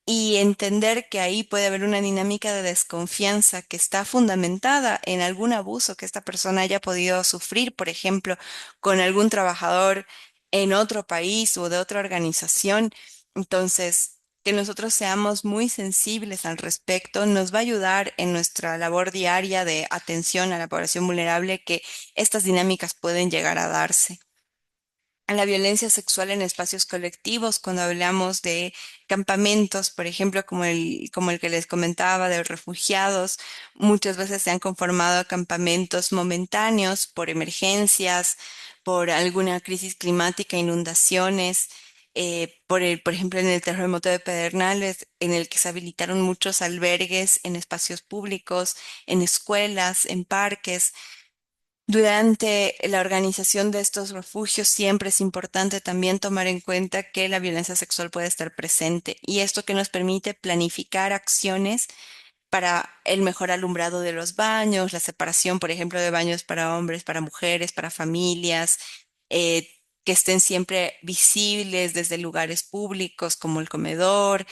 y entender que ahí puede haber una dinámica de desconfianza que está fundamentada en algún abuso que esta persona haya podido sufrir, por ejemplo, con algún trabajador en otro país o de otra organización. Entonces, que nosotros seamos muy sensibles al respecto nos va a ayudar en nuestra labor diaria de atención a la población vulnerable que estas dinámicas pueden llegar a darse a la violencia sexual en espacios colectivos, cuando hablamos de campamentos, por ejemplo, como el que les comentaba, de refugiados, muchas veces se han conformado campamentos momentáneos por emergencias, por alguna crisis climática, inundaciones. Por ejemplo, en el terremoto de Pedernales, en el que se habilitaron muchos albergues en espacios públicos, en escuelas, en parques. Durante la organización de estos refugios siempre es importante también tomar en cuenta que la violencia sexual puede estar presente y esto que nos permite planificar acciones para el mejor alumbrado de los baños, la separación, por ejemplo, de baños para hombres, para mujeres, para familias, que estén siempre visibles desde lugares públicos como el comedor.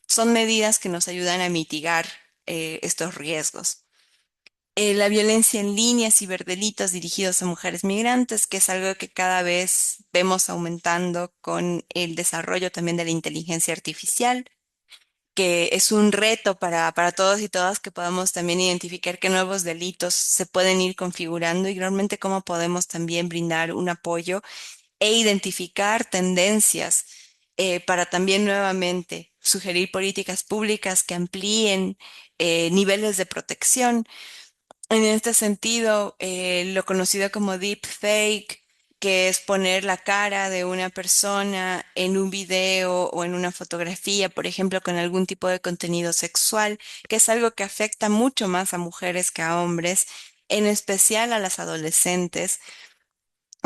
Son medidas que nos ayudan a mitigar estos riesgos la violencia en línea, ciberdelitos dirigidos a mujeres migrantes, que es algo que cada vez vemos aumentando con el desarrollo también de la inteligencia artificial, que es un reto para todos y todas que podamos también identificar qué nuevos delitos se pueden ir configurando y realmente cómo podemos también brindar un apoyo e identificar tendencias para también nuevamente sugerir políticas públicas que amplíen niveles de protección en este sentido, lo conocido como deepfake, que es poner la cara de una persona en un video o en una fotografía, por ejemplo, con algún tipo de contenido sexual, que es algo que afecta mucho más a mujeres que a hombres, en especial a las adolescentes,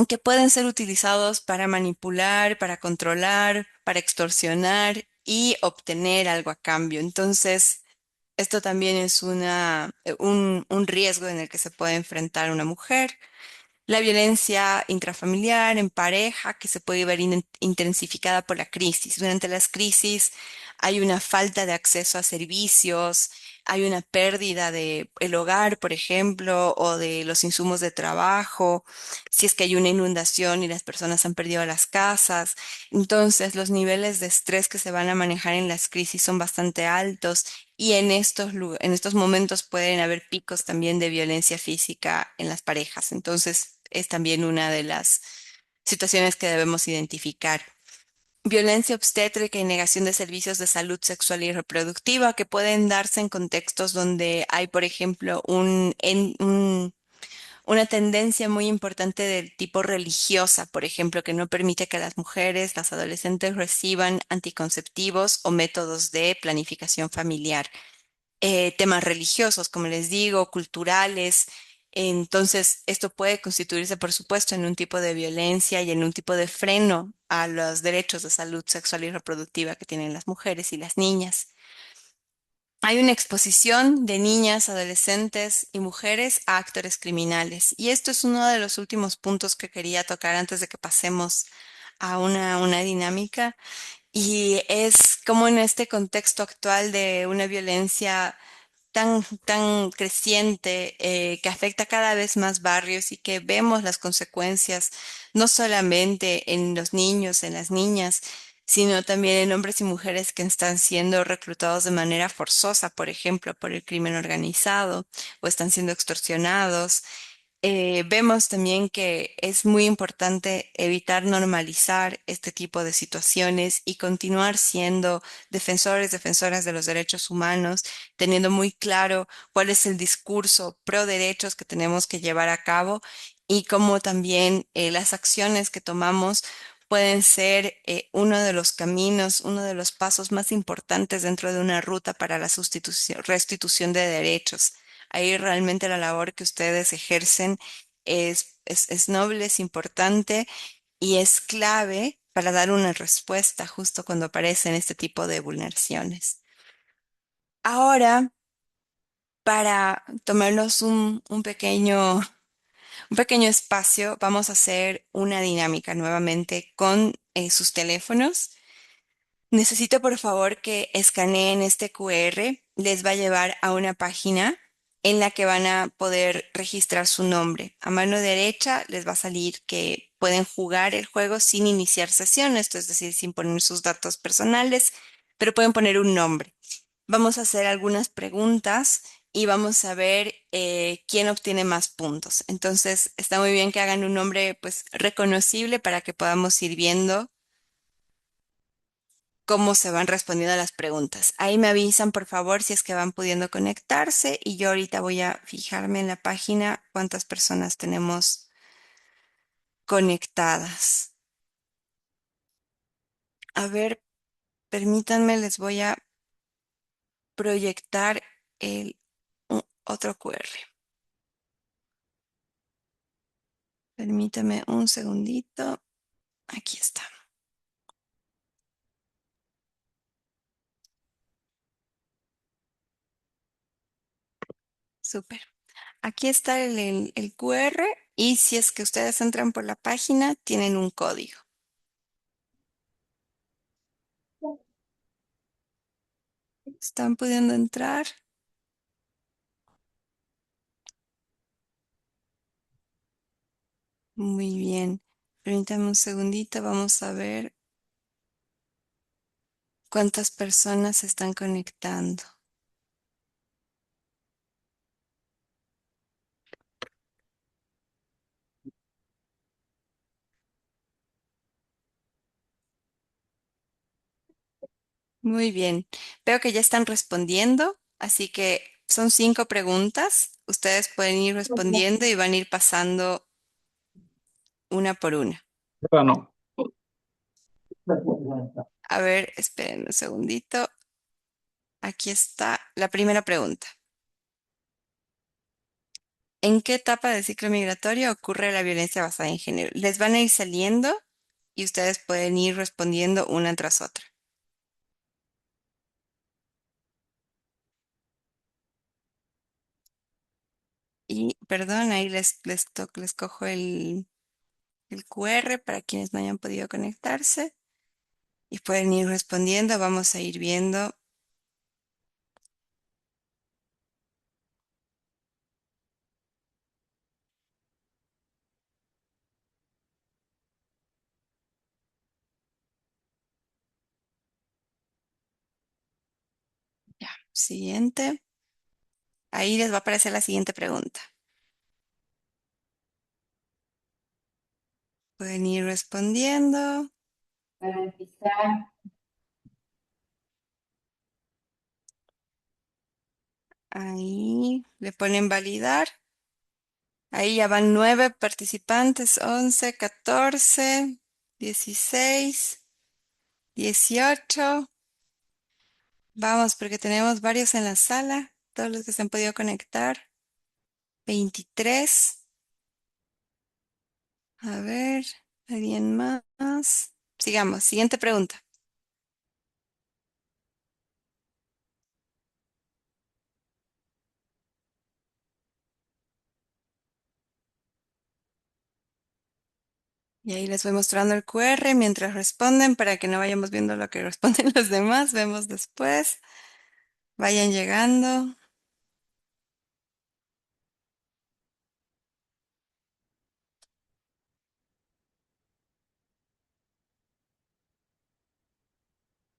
que pueden ser utilizados para manipular, para controlar, para extorsionar y obtener algo a cambio. Entonces, esto también es un riesgo en el que se puede enfrentar una mujer. La violencia intrafamiliar en pareja que se puede ver intensificada por la crisis. Durante las crisis hay una falta de acceso a servicios, hay una pérdida de el hogar, por ejemplo, o de los insumos de trabajo, si es que hay una inundación y las personas han perdido las casas. Entonces, los niveles de estrés que se van a manejar en las crisis son bastante altos y en estos momentos pueden haber picos también de violencia física en las parejas. Entonces, es también una de las situaciones que debemos identificar. Violencia obstétrica y negación de servicios de salud sexual y reproductiva que pueden darse en contextos donde hay, por ejemplo, una tendencia muy importante del tipo religiosa, por ejemplo, que no permite que las mujeres, las adolescentes reciban anticonceptivos o métodos de planificación familiar temas religiosos, como les digo, culturales. Entonces, esto puede constituirse, por supuesto, en un tipo de violencia y en un tipo de freno a los derechos de salud sexual y reproductiva que tienen las mujeres y las niñas. Hay una exposición de niñas, adolescentes y mujeres a actores criminales. Y esto es uno de los últimos puntos que quería tocar antes de que pasemos a una dinámica. Y es como en este contexto actual de una violencia tan creciente que afecta cada vez más barrios y que vemos las consecuencias no solamente en los niños, en las niñas, sino también en hombres y mujeres que están siendo reclutados de manera forzosa, por ejemplo, por el crimen organizado o están siendo extorsionados. Vemos también que es muy importante evitar normalizar este tipo de situaciones y continuar siendo defensores, defensoras de los derechos humanos, teniendo muy claro cuál es el discurso pro derechos que tenemos que llevar a cabo y cómo también las acciones que tomamos pueden ser uno de los caminos, uno de los pasos más importantes dentro de una ruta para la restitución de derechos. Ahí realmente la labor que ustedes ejercen es noble, es importante y es clave para dar una respuesta justo cuando aparecen este tipo de vulneraciones. Ahora, para tomarnos un pequeño espacio, vamos a hacer una dinámica nuevamente con sus teléfonos. Necesito por favor que escaneen este QR. Les va a llevar a una página en la que van a poder registrar su nombre. A mano derecha les va a salir que pueden jugar el juego sin iniciar sesión, esto es decir, sin poner sus datos personales, pero pueden poner un nombre. Vamos a hacer algunas preguntas y vamos a ver quién obtiene más puntos. Entonces, está muy bien que hagan un nombre pues reconocible para que podamos ir viendo cómo se van respondiendo a las preguntas. Ahí me avisan, por favor, si es que van pudiendo conectarse y yo ahorita voy a fijarme en la página cuántas personas tenemos conectadas. A ver, permítanme, les voy a proyectar el otro QR. Permítame un segundito. Aquí está. Súper. Aquí está el QR y si es que ustedes entran por la página, tienen un código. ¿Están pudiendo entrar? Muy bien. Permítame un segundito, vamos a ver cuántas personas se están conectando. Muy bien. Veo que ya están respondiendo, así que son 5 preguntas. Ustedes pueden ir respondiendo y van a ir pasando una por una. Bueno, A ver, esperen un segundito. Aquí está la primera pregunta. ¿En qué etapa del ciclo migratorio ocurre la violencia basada en género? Les van a ir saliendo y ustedes pueden ir respondiendo una tras otra. Y perdón, ahí les cojo el QR para quienes no hayan podido conectarse y pueden ir respondiendo. Vamos a ir viendo. Ya, siguiente. Ahí les va a aparecer la siguiente pregunta. Pueden ir respondiendo. Garantizar. Ahí le ponen validar. Ahí ya van 9 participantes, 11, 14, 16, 18. Vamos, porque tenemos varios en la sala, todos los que se han podido conectar. 23. A ver, ¿alguien más? Sigamos, siguiente pregunta. Y ahí les voy mostrando el QR mientras responden para que no vayamos viendo lo que responden los demás. Vemos después. Vayan llegando.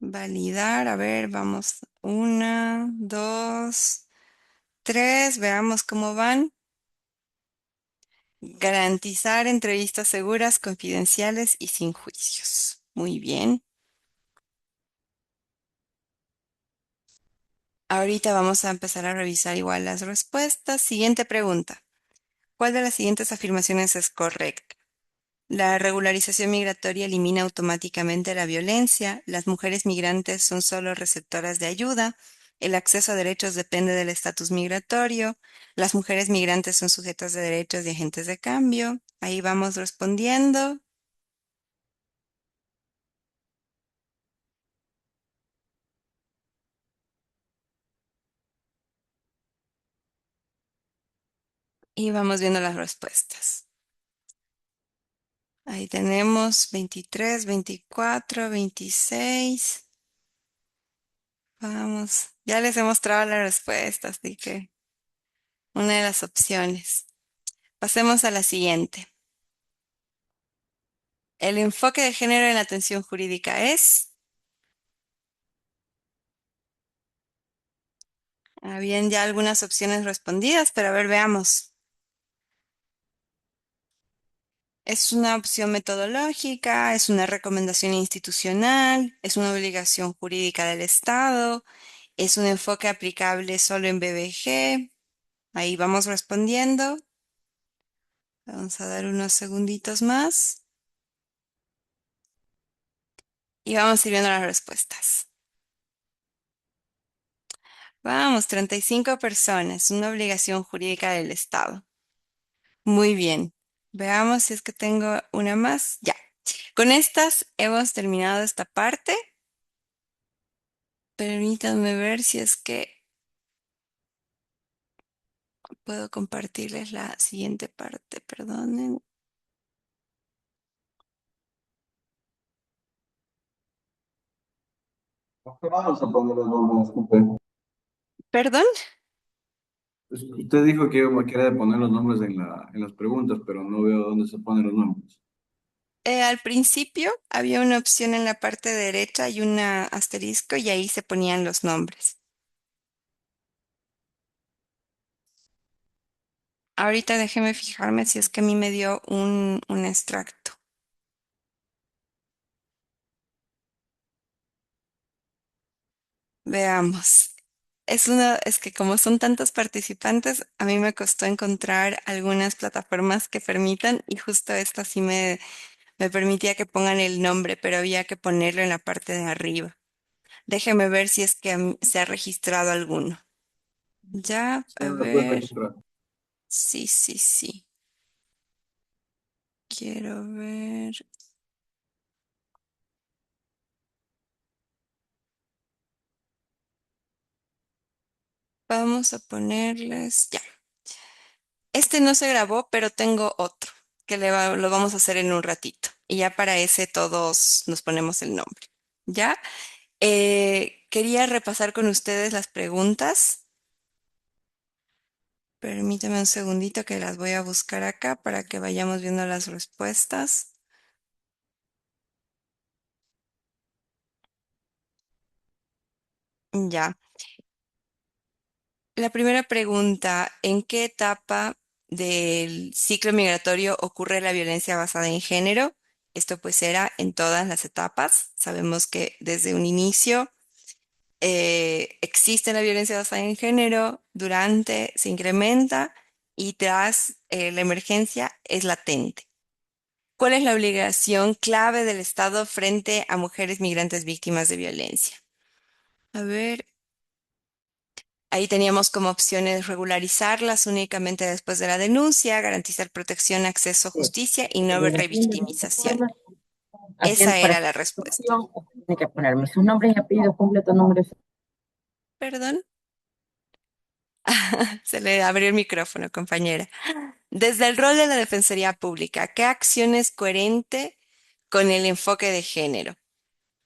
Validar. A ver, vamos. 1, 2, 3. Veamos cómo van. Garantizar entrevistas seguras, confidenciales y sin juicios. Muy bien. Ahorita vamos a empezar a revisar igual las respuestas. Siguiente pregunta. ¿Cuál de las siguientes afirmaciones es correcta? La regularización migratoria elimina automáticamente la violencia. Las mujeres migrantes son solo receptoras de ayuda. El acceso a derechos depende del estatus migratorio. Las mujeres migrantes son sujetas de derechos y agentes de cambio. Ahí vamos respondiendo. Y vamos viendo las respuestas. Ahí tenemos 23, 24, 26. Vamos. Ya les he mostrado la respuesta, así que una de las opciones. Pasemos a la siguiente. El enfoque de género en la atención jurídica es, habían ya algunas opciones respondidas, pero a ver, veamos. Es una opción metodológica, es una recomendación institucional, es una obligación jurídica del Estado, es un enfoque aplicable solo en BBG. Ahí vamos respondiendo. Vamos a dar unos segunditos más y vamos a ir viendo las respuestas. Vamos, 35 personas, una obligación jurídica del Estado. Muy bien. Veamos si es que tengo una más. Ya. Con estas hemos terminado esta parte. Permítanme ver si es que puedo compartirles la siguiente parte. Perdonen. ¿Qué vamos a poner los nombres? Disculpe. ¿Perdón? Pues, usted dijo que me quería poner los nombres en las preguntas, pero no veo dónde se ponen los nombres. Al principio había una opción en la parte derecha y un asterisco y ahí se ponían los nombres. Ahorita déjeme fijarme si es que a mí me dio un extracto. Veamos. Es que como son tantos participantes, a mí me costó encontrar algunas plataformas que permitan y justo esta sí me permitía que pongan el nombre, pero había que ponerlo en la parte de arriba. Déjeme ver si es que se ha registrado alguno. Ya, a Solo la puedes ver. registrar. Sí, sí, sí. Quiero ver. Vamos a ponerles. Ya. Este no se grabó, pero tengo otro que lo vamos a hacer en un ratito. Y ya para ese todos nos ponemos el nombre. ¿Ya? Quería repasar con ustedes las preguntas. Permítame un segundito que las voy a buscar acá para que vayamos viendo las respuestas. Ya. La primera pregunta, ¿en qué etapa del ciclo migratorio ocurre la violencia basada en género? Esto pues era en todas las etapas. Sabemos que desde un inicio existe la violencia basada en género, durante se incrementa y tras la emergencia es latente. ¿Cuál es la obligación clave del Estado frente a mujeres migrantes víctimas de violencia? A ver, ahí teníamos como opciones regularizarlas únicamente después de la denuncia, garantizar protección, acceso a justicia y no revictimización. Esa Haciendo para era esta la respuesta. situación, tiene que ponerme su nombre y apellido completo, nombre. Perdón. Se le abrió el micrófono, compañera. Desde el rol de la Defensoría Pública, ¿qué acción es coherente con el enfoque de género?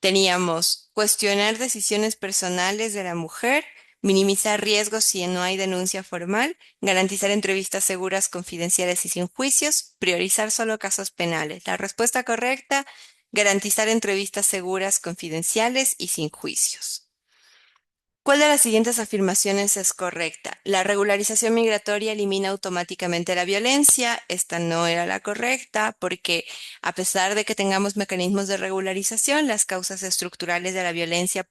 Teníamos cuestionar decisiones personales de la mujer, minimizar riesgos si no hay denuncia formal, garantizar entrevistas seguras, confidenciales y sin juicios, priorizar solo casos penales. La respuesta correcta, garantizar entrevistas seguras, confidenciales y sin juicios. ¿Cuál de las siguientes afirmaciones es correcta? La regularización migratoria elimina automáticamente la violencia. Esta no era la correcta porque a pesar de que tengamos mecanismos de regularización, las causas estructurales de la violencia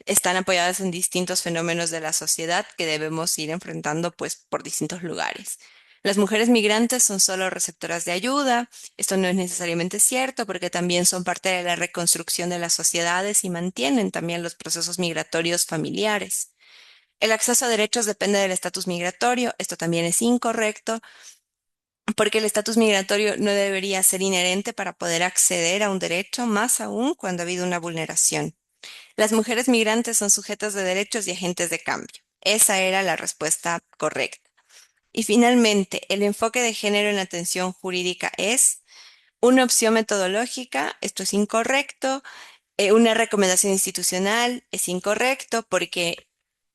están apoyadas en distintos fenómenos de la sociedad que debemos ir enfrentando pues por distintos lugares. Las mujeres migrantes son solo receptoras de ayuda. Esto no es necesariamente cierto porque también son parte de la reconstrucción de las sociedades y mantienen también los procesos migratorios familiares. El acceso a derechos depende del estatus migratorio. Esto también es incorrecto porque el estatus migratorio no debería ser inherente para poder acceder a un derecho, más aún cuando ha habido una vulneración. Las mujeres migrantes son sujetas de derechos y agentes de cambio. Esa era la respuesta correcta. Y finalmente, el enfoque de género en la atención jurídica es una opción metodológica, esto es incorrecto, una recomendación institucional es incorrecto porque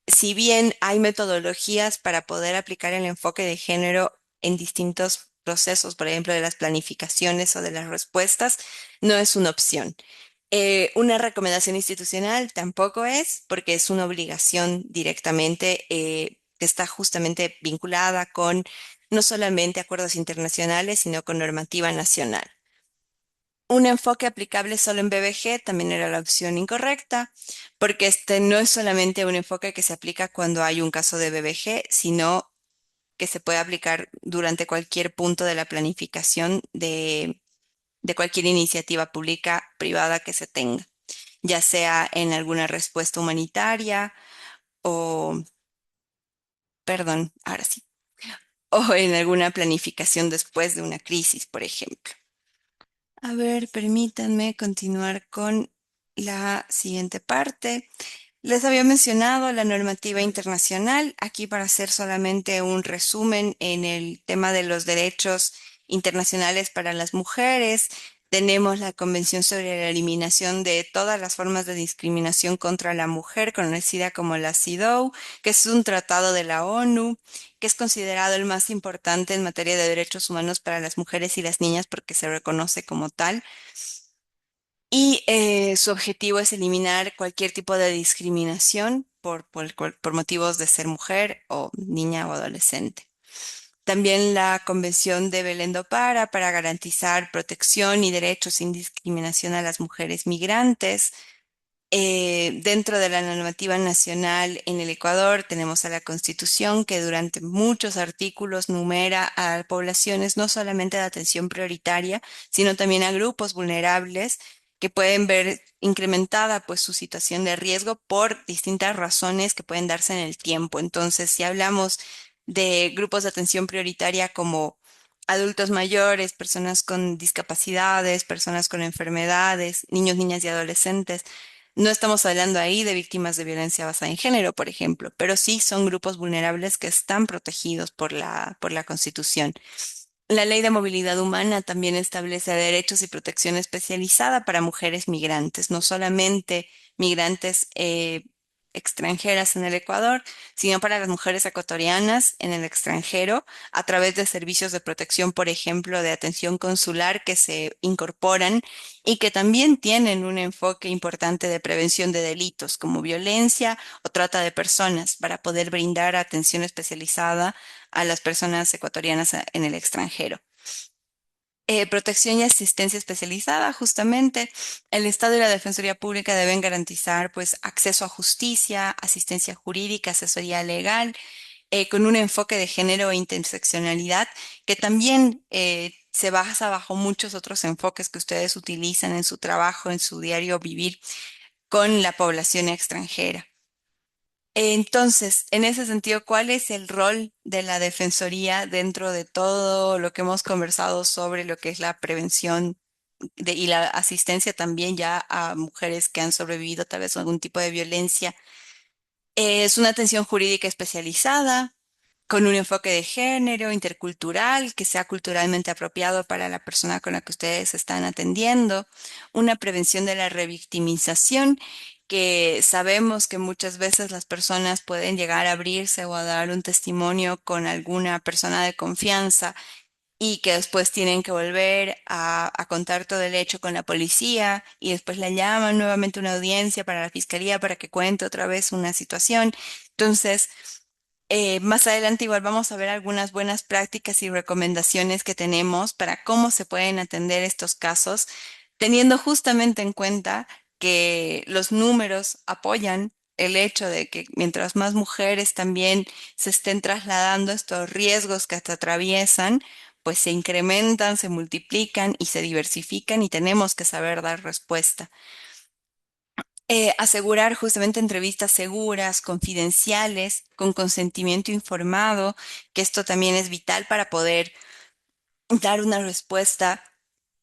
si bien hay metodologías para poder aplicar el enfoque de género en distintos procesos, por ejemplo, de las planificaciones o de las respuestas, no es una opción. Una recomendación institucional tampoco es, porque es una obligación directamente que está justamente vinculada con no solamente acuerdos internacionales, sino con normativa nacional. Un enfoque aplicable solo en BBG también era la opción incorrecta, porque este no es solamente un enfoque que se aplica cuando hay un caso de BBG, sino que se puede aplicar durante cualquier punto de la planificación de cualquier iniciativa pública privada que se tenga, ya sea en alguna respuesta humanitaria o, perdón, ahora sí, o en alguna planificación después de una crisis, por ejemplo. A ver, permítanme continuar con la siguiente parte. Les había mencionado la normativa internacional, aquí para hacer solamente un resumen en el tema de los derechos internacionales para las mujeres. Tenemos la Convención sobre la Eliminación de todas las formas de discriminación contra la mujer, conocida como la CEDAW, que es un tratado de la ONU, que es considerado el más importante en materia de derechos humanos para las mujeres y las niñas porque se reconoce como tal. Y su objetivo es eliminar cualquier tipo de discriminación por motivos de ser mujer o niña o adolescente. También la Convención de Belén do Pará para garantizar protección y derechos sin discriminación a las mujeres migrantes. Dentro de la normativa nacional en el Ecuador tenemos a la Constitución que durante muchos artículos numera a poblaciones no solamente de atención prioritaria, sino también a grupos vulnerables que pueden ver incrementada pues su situación de riesgo por distintas razones que pueden darse en el tiempo. Entonces, si hablamos de grupos de atención prioritaria como adultos mayores, personas con discapacidades, personas con enfermedades, niños, niñas y adolescentes, no estamos hablando ahí de víctimas de violencia basada en género, por ejemplo, pero sí son grupos vulnerables que están protegidos por la Constitución. La Ley de Movilidad Humana también establece derechos y protección especializada para mujeres migrantes, no solamente migrantes extranjeras en el Ecuador, sino para las mujeres ecuatorianas en el extranjero a través de servicios de protección, por ejemplo, de atención consular que se incorporan y que también tienen un enfoque importante de prevención de delitos como violencia o trata de personas para poder brindar atención especializada a las personas ecuatorianas en el extranjero. Protección y asistencia especializada, justamente, el Estado y la Defensoría Pública deben garantizar pues acceso a justicia, asistencia jurídica, asesoría legal, con un enfoque de género e interseccionalidad que también se basa bajo muchos otros enfoques que ustedes utilizan en su trabajo, en su diario vivir con la población extranjera. Entonces, en ese sentido, ¿cuál es el rol de la Defensoría dentro de todo lo que hemos conversado sobre lo que es la prevención y la asistencia también ya a mujeres que han sobrevivido tal vez a algún tipo de violencia? Es una atención jurídica especializada, con un enfoque de género, intercultural, que sea culturalmente apropiado para la persona con la que ustedes están atendiendo, una prevención de la revictimización, que sabemos que muchas veces las personas pueden llegar a abrirse o a dar un testimonio con alguna persona de confianza y que después tienen que volver a contar todo el hecho con la policía y después la llaman nuevamente a una audiencia para la fiscalía para que cuente otra vez una situación. Entonces, más adelante igual vamos a ver algunas buenas prácticas y recomendaciones que tenemos para cómo se pueden atender estos casos, teniendo justamente en cuenta que los números apoyan el hecho de que mientras más mujeres también se estén trasladando estos riesgos que te atraviesan, pues se incrementan, se multiplican y se diversifican y tenemos que saber dar respuesta. Asegurar justamente entrevistas seguras, confidenciales, con consentimiento informado, que esto también es vital para poder dar una respuesta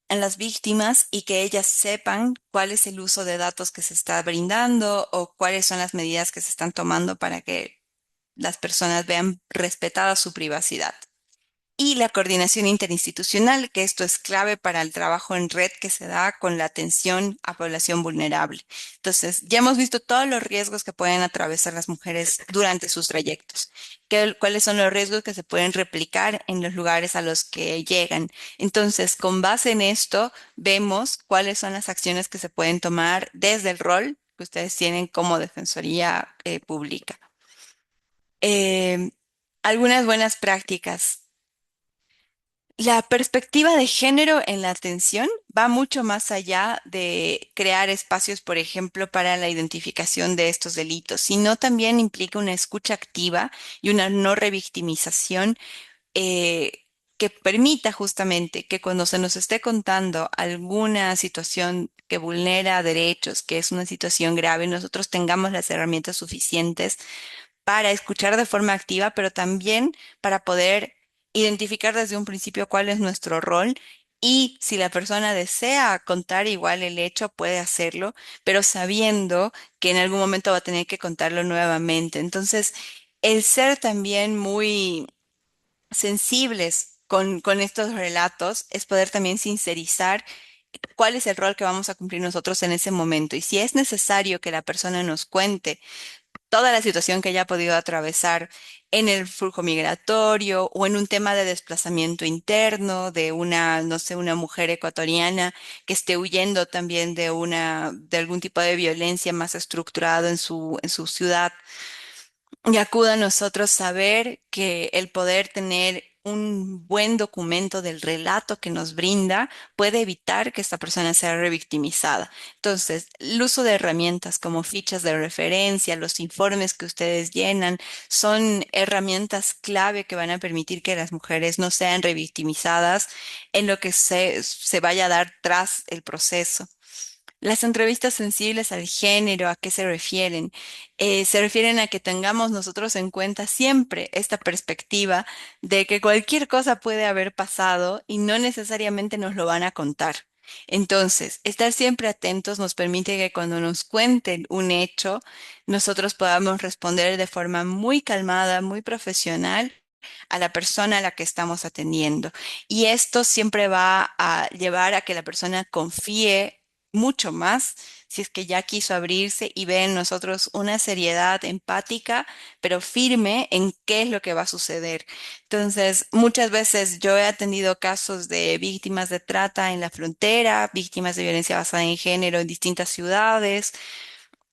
a las víctimas y que ellas sepan cuál es el uso de datos que se está brindando o cuáles son las medidas que se están tomando para que las personas vean respetada su privacidad. Y la coordinación interinstitucional, que esto es clave para el trabajo en red que se da con la atención a población vulnerable. Entonces, ya hemos visto todos los riesgos que pueden atravesar las mujeres durante sus trayectos. ¿Cuáles son los riesgos que se pueden replicar en los lugares a los que llegan? Entonces, con base en esto, vemos cuáles son las acciones que se pueden tomar desde el rol que ustedes tienen como Defensoría Pública. Algunas buenas prácticas. La perspectiva de género en la atención va mucho más allá de crear espacios, por ejemplo, para la identificación de estos delitos, sino también implica una escucha activa y una no revictimización eh, que permita justamente que cuando se nos esté contando alguna situación que vulnera derechos, que es una situación grave, nosotros tengamos las herramientas suficientes para escuchar de forma activa, pero también para poder identificar desde un principio cuál es nuestro rol y si la persona desea contar igual el hecho, puede hacerlo, pero sabiendo que en algún momento va a tener que contarlo nuevamente. Entonces, el ser también muy sensibles con estos relatos es poder también sincerizar cuál es el rol que vamos a cumplir nosotros en ese momento. Y si es necesario que la persona nos cuente toda la situación que ella ha podido atravesar en el flujo migratorio o en un tema de desplazamiento interno de una, no sé, una mujer ecuatoriana que esté huyendo también de algún tipo de violencia más estructurado en su ciudad. Y acuda a nosotros saber que el poder tener un buen documento del relato que nos brinda puede evitar que esta persona sea revictimizada. Entonces, el uso de herramientas como fichas de referencia, los informes que ustedes llenan, son herramientas clave que van a permitir que las mujeres no sean revictimizadas en lo que se vaya a dar tras el proceso. Las entrevistas sensibles al género, ¿a qué se refieren? Se refieren a que tengamos nosotros en cuenta siempre esta perspectiva de que cualquier cosa puede haber pasado y no necesariamente nos lo van a contar. Entonces, estar siempre atentos nos permite que cuando nos cuenten un hecho, nosotros podamos responder de forma muy calmada, muy profesional a la persona a la que estamos atendiendo. Y esto siempre va a llevar a que la persona confíe mucho más si es que ya quiso abrirse y ve en nosotros una seriedad empática, pero firme en qué es lo que va a suceder. Entonces, muchas veces yo he atendido casos de víctimas de trata en la frontera, víctimas de violencia basada en género en distintas ciudades,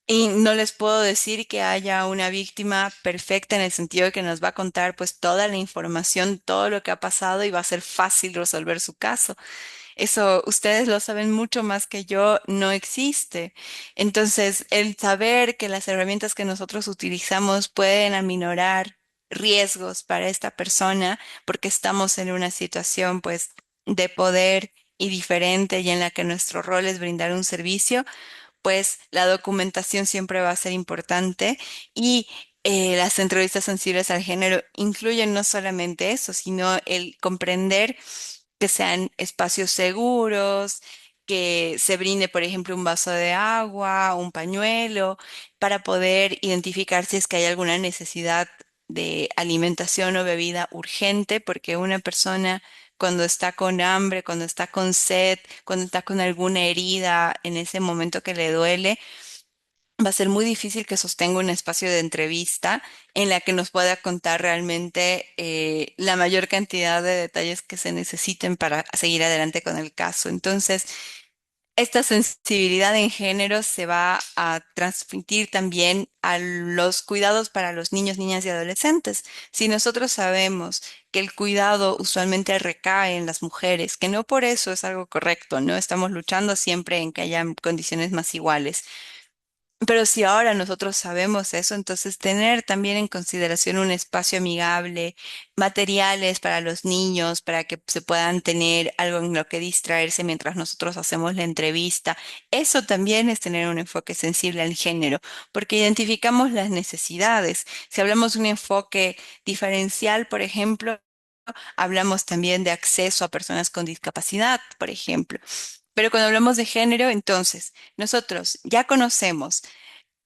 y no les puedo decir que haya una víctima perfecta en el sentido de que nos va a contar pues toda la información, todo lo que ha pasado y va a ser fácil resolver su caso. Eso ustedes lo saben mucho más que yo, no existe. Entonces, el saber que las herramientas que nosotros utilizamos pueden aminorar riesgos para esta persona porque estamos en una situación pues de poder y diferente y en la que nuestro rol es brindar un servicio, pues la documentación siempre va a ser importante y las entrevistas sensibles al género incluyen no solamente eso, sino el comprender que sean espacios seguros, que se brinde, por ejemplo, un vaso de agua, un pañuelo, para poder identificar si es que hay alguna necesidad de alimentación o bebida urgente, porque una persona cuando está con hambre, cuando está con sed, cuando está con alguna herida en ese momento que le duele, va a ser muy difícil que sostenga un espacio de entrevista en la que nos pueda contar realmente la mayor cantidad de detalles que se necesiten para seguir adelante con el caso. Entonces, esta sensibilidad en género se va a transmitir también a los cuidados para los niños, niñas y adolescentes. Si nosotros sabemos que el cuidado usualmente recae en las mujeres, que no por eso es algo correcto, no estamos luchando siempre en que haya condiciones más iguales, Pero si ahora nosotros sabemos eso, entonces tener también en consideración un espacio amigable, materiales para los niños, para que se puedan tener algo en lo que distraerse mientras nosotros hacemos la entrevista, eso también es tener un enfoque sensible al género, porque identificamos las necesidades. Si hablamos de un enfoque diferencial, por ejemplo, hablamos también de acceso a personas con discapacidad, por ejemplo. Pero cuando hablamos de género, entonces, nosotros ya conocemos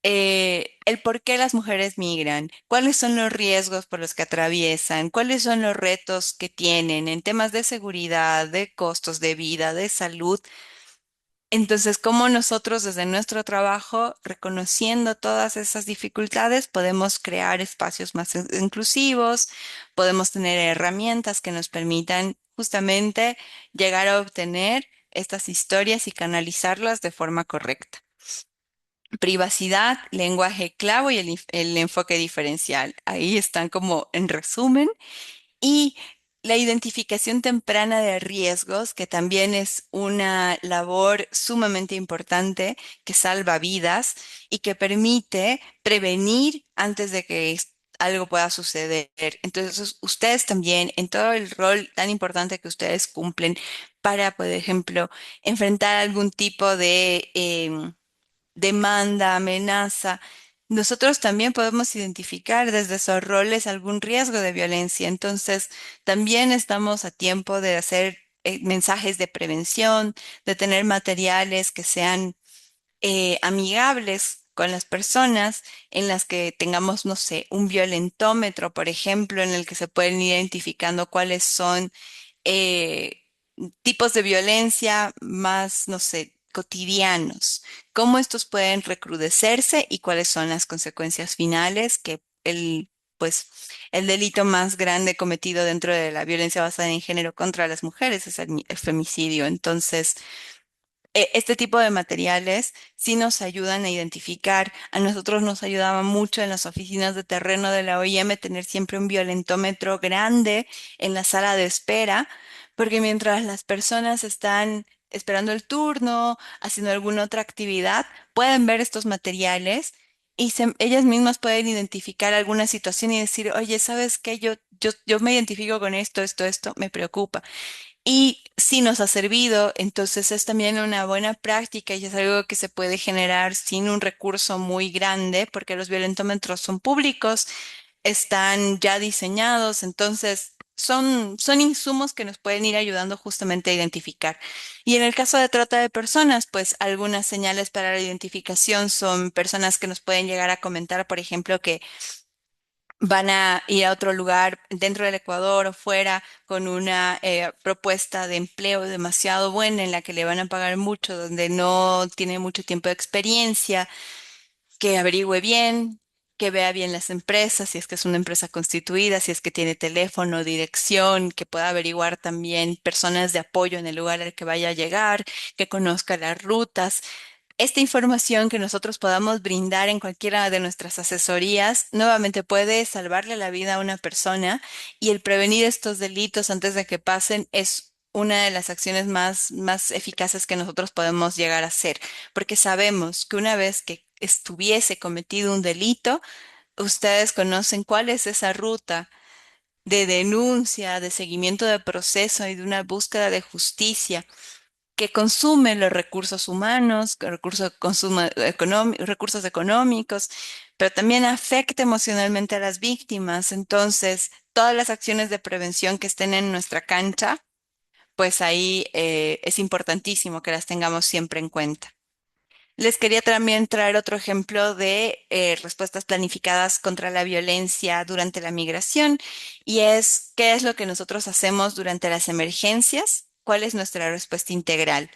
el por qué las mujeres migran, cuáles son los riesgos por los que atraviesan, cuáles son los retos que tienen en temas de seguridad, de costos de vida, de salud. Entonces, cómo nosotros desde nuestro trabajo, reconociendo todas esas dificultades, podemos crear espacios más inclusivos, podemos tener herramientas que nos permitan justamente llegar a obtener estas historias y canalizarlas de forma correcta. Privacidad, lenguaje clavo y el enfoque diferencial. Ahí están como en resumen. Y la identificación temprana de riesgos, que también es una labor sumamente importante que salva vidas y que permite prevenir antes de que algo pueda suceder. Entonces, ustedes también, en todo el rol tan importante que ustedes cumplen para, por ejemplo, enfrentar algún tipo de demanda, amenaza, nosotros también podemos identificar desde esos roles algún riesgo de violencia. Entonces, también estamos a tiempo de hacer mensajes de prevención, de tener materiales que sean amigables con las personas, en las que tengamos, no sé, un violentómetro, por ejemplo, en el que se pueden ir identificando cuáles son eh, tipos de violencia más, no sé, cotidianos, cómo estos pueden recrudecerse y cuáles son las consecuencias finales que pues, el delito más grande cometido dentro de la violencia basada en género contra las mujeres es el femicidio. Entonces, este tipo de materiales sí nos ayudan a identificar. A nosotros nos ayudaba mucho en las oficinas de terreno de la OIM tener siempre un violentómetro grande en la sala de espera, porque mientras las personas están esperando el turno, haciendo alguna otra actividad, pueden ver estos materiales y ellas mismas pueden identificar alguna situación y decir, oye, ¿sabes qué? Yo me identifico con esto, me preocupa. Y si nos ha servido, entonces es también una buena práctica y es algo que se puede generar sin un recurso muy grande, porque los violentómetros son públicos, están ya diseñados, entonces son insumos que nos pueden ir ayudando justamente a identificar. Y en el caso de trata de personas, pues algunas señales para la identificación son personas que nos pueden llegar a comentar, por ejemplo, que van a ir a otro lugar dentro del Ecuador o fuera con una propuesta de empleo demasiado buena en la que le van a pagar mucho, donde no tiene mucho tiempo de experiencia, que averigüe bien, que vea bien las empresas, si es que es una empresa constituida, si es que tiene teléfono, dirección, que pueda averiguar también personas de apoyo en el lugar al que vaya a llegar, que conozca las rutas. Esta información que nosotros podamos brindar en cualquiera de nuestras asesorías nuevamente puede salvarle la vida a una persona, y el prevenir estos delitos antes de que pasen es una de las acciones más eficaces que nosotros podemos llegar a hacer, porque sabemos que una vez que estuviese cometido un delito, ustedes conocen cuál es esa ruta de denuncia, de seguimiento de proceso y de una búsqueda de justicia que consume los recursos humanos, recursos económicos, pero también afecta emocionalmente a las víctimas. Entonces, todas las acciones de prevención que estén en nuestra cancha, pues ahí es importantísimo que las tengamos siempre en cuenta. Les quería también traer otro ejemplo de respuestas planificadas contra la violencia durante la migración, y es qué es lo que nosotros hacemos durante las emergencias, cuál es nuestra respuesta integral.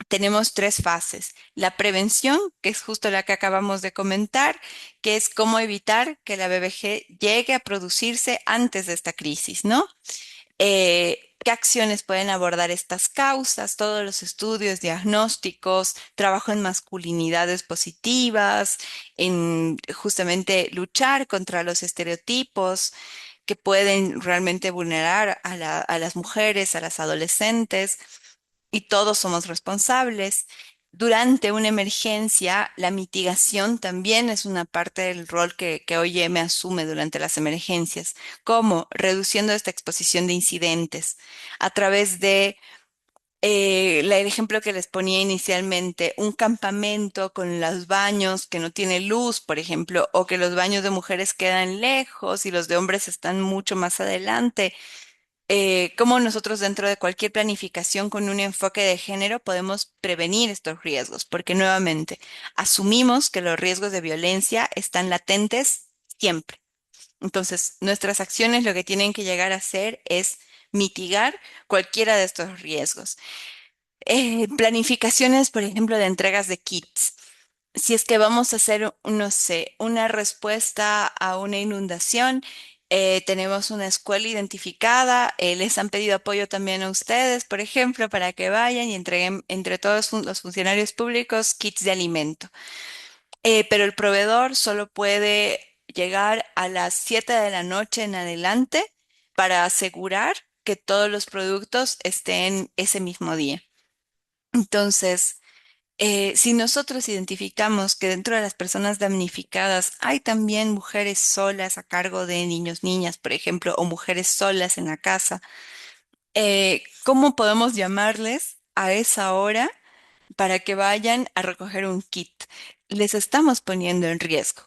Tenemos tres fases. La prevención, que es justo la que acabamos de comentar, que es cómo evitar que la BBG llegue a producirse antes de esta crisis, ¿no? ¿Qué acciones pueden abordar estas causas? Todos los estudios diagnósticos, trabajo en masculinidades positivas, en justamente luchar contra los estereotipos que pueden realmente vulnerar a las mujeres, a las adolescentes, y todos somos responsables. durante una emergencia, la mitigación también es una parte del rol que OIM asume durante las emergencias, como reduciendo esta exposición de incidentes a través de el ejemplo que les ponía inicialmente, un campamento con los baños que no tiene luz, por ejemplo, o que los baños de mujeres quedan lejos y los de hombres están mucho más adelante. Cómo nosotros dentro de cualquier planificación con un enfoque de género podemos prevenir estos riesgos, porque nuevamente asumimos que los riesgos de violencia están latentes siempre. Entonces, nuestras acciones lo que tienen que llegar a hacer es mitigar cualquiera de estos riesgos. Planificaciones, por ejemplo, de entregas de kits. Si es que vamos a hacer, no sé, una respuesta a una inundación, tenemos una escuela identificada, les han pedido apoyo también a ustedes, por ejemplo, para que vayan y entreguen entre todos los funcionarios públicos kits de alimento. Pero el proveedor solo puede llegar a las 7 de la noche en adelante para asegurar que todos los productos estén ese mismo día. Entonces, si nosotros identificamos que dentro de las personas damnificadas hay también mujeres solas a cargo de niños, niñas, por ejemplo, o mujeres solas en la casa, ¿cómo podemos llamarles a esa hora para que vayan a recoger un kit? Les estamos poniendo en riesgo.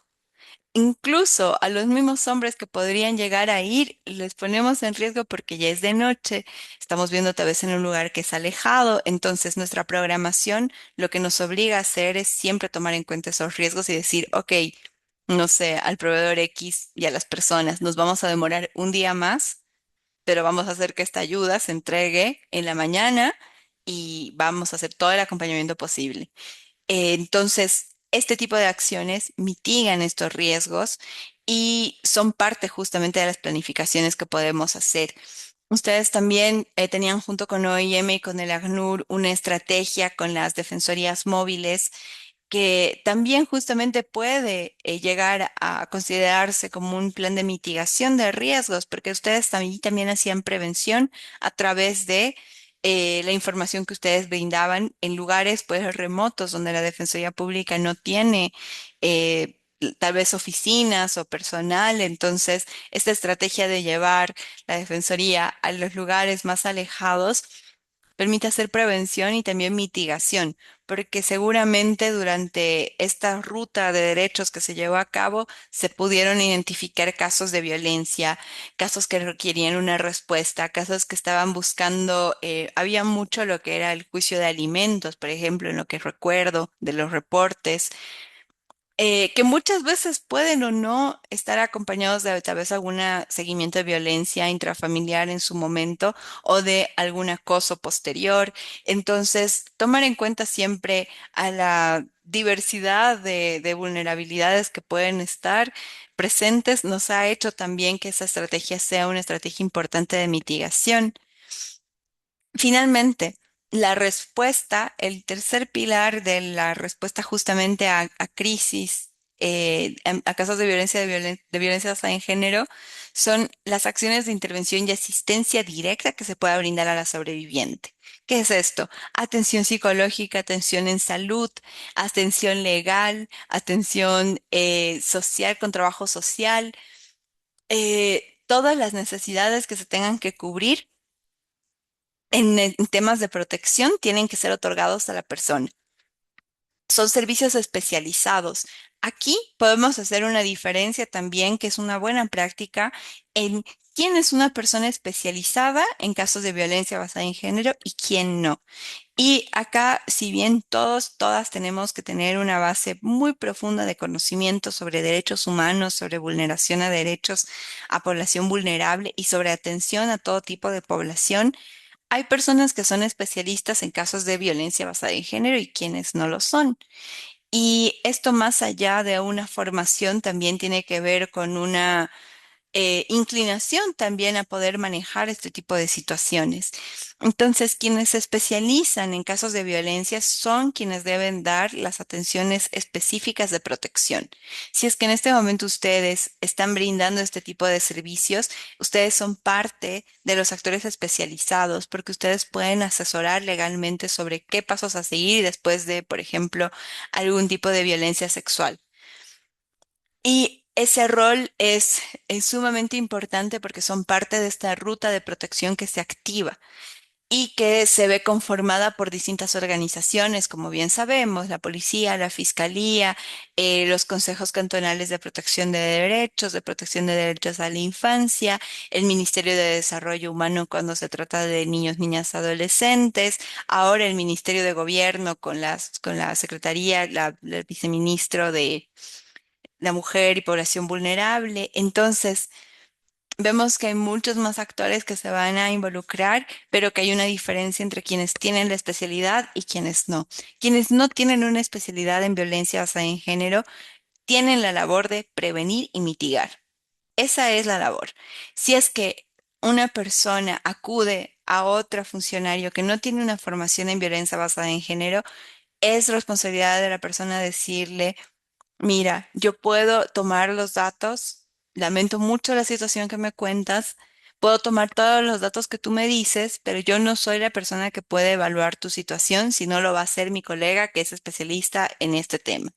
Incluso a los mismos hombres que podrían llegar a ir, les ponemos en riesgo porque ya es de noche, estamos viendo tal vez en un lugar que es alejado, entonces nuestra programación lo que nos obliga a hacer es siempre tomar en cuenta esos riesgos y decir, ok, no sé, al proveedor X y a las personas, nos vamos a demorar un día más, pero vamos a hacer que esta ayuda se entregue en la mañana y vamos a hacer todo el acompañamiento posible. Entonces, este tipo de acciones mitigan estos riesgos y son parte justamente de las planificaciones que podemos hacer. Ustedes también tenían junto con OIM y con el ACNUR una estrategia con las defensorías móviles que también justamente puede llegar a considerarse como un plan de mitigación de riesgos, porque ustedes también hacían prevención a través de la información que ustedes brindaban en lugares pues remotos donde la Defensoría Pública no tiene tal vez oficinas o personal. Entonces, esta estrategia de llevar la Defensoría a los lugares más alejados permite hacer prevención y también mitigación, porque seguramente durante esta ruta de derechos que se llevó a cabo se pudieron identificar casos de violencia, casos que requerían una respuesta, casos que estaban buscando, había mucho lo que era el juicio de alimentos, por ejemplo, en lo que recuerdo de los reportes que muchas veces pueden o no estar acompañados de tal vez algún seguimiento de violencia intrafamiliar en su momento o de algún acoso posterior. Entonces, tomar en cuenta siempre a la diversidad de vulnerabilidades que pueden estar presentes nos ha hecho también que esa estrategia sea una estrategia importante de mitigación. Finalmente, la respuesta, el tercer pilar de la respuesta justamente a crisis, a casos de violencia, de violencia basada en género, son las acciones de intervención y asistencia directa que se pueda brindar a la sobreviviente. ¿Qué es esto? Atención psicológica, atención en salud, atención legal, atención social con trabajo social, todas las necesidades que se tengan que cubrir en temas de protección tienen que ser otorgados a la persona. Son servicios especializados. Aquí podemos hacer una diferencia también, que es una buena práctica, en quién es una persona especializada en casos de violencia basada en género y quién no. Y acá, si bien todos, todas tenemos que tener una base muy profunda de conocimiento sobre derechos humanos, sobre vulneración a derechos a población vulnerable y sobre atención a todo tipo de población, hay personas que son especialistas en casos de violencia basada en género y quienes no lo son. Y esto más allá de una formación también tiene que ver con una inclinación también a poder manejar este tipo de situaciones. Entonces, quienes se especializan en casos de violencia son quienes deben dar las atenciones específicas de protección. Si es que en este momento ustedes están brindando este tipo de servicios, ustedes son parte de los actores especializados porque ustedes pueden asesorar legalmente sobre qué pasos a seguir después de, por ejemplo, algún tipo de violencia sexual. Y ese rol es sumamente importante porque son parte de esta ruta de protección que se activa y que se ve conformada por distintas organizaciones, como bien sabemos, la policía, la fiscalía, los consejos cantonales de protección de derechos a la infancia, el Ministerio de Desarrollo Humano cuando se trata de niños, niñas, adolescentes, ahora el Ministerio de Gobierno con la Secretaría, el viceministro de la mujer y población vulnerable. Entonces, vemos que hay muchos más actores que se van a involucrar, pero que hay una diferencia entre quienes tienen la especialidad y quienes no. Quienes no tienen una especialidad en violencia basada en género tienen la labor de prevenir y mitigar. Esa es la labor. Si es que una persona acude a otro funcionario que no tiene una formación en violencia basada en género, es responsabilidad de la persona decirle: mira, yo puedo tomar los datos, lamento mucho la situación que me cuentas, puedo tomar todos los datos que tú me dices, pero yo no soy la persona que puede evaluar tu situación, sino lo va a hacer mi colega que es especialista en este tema.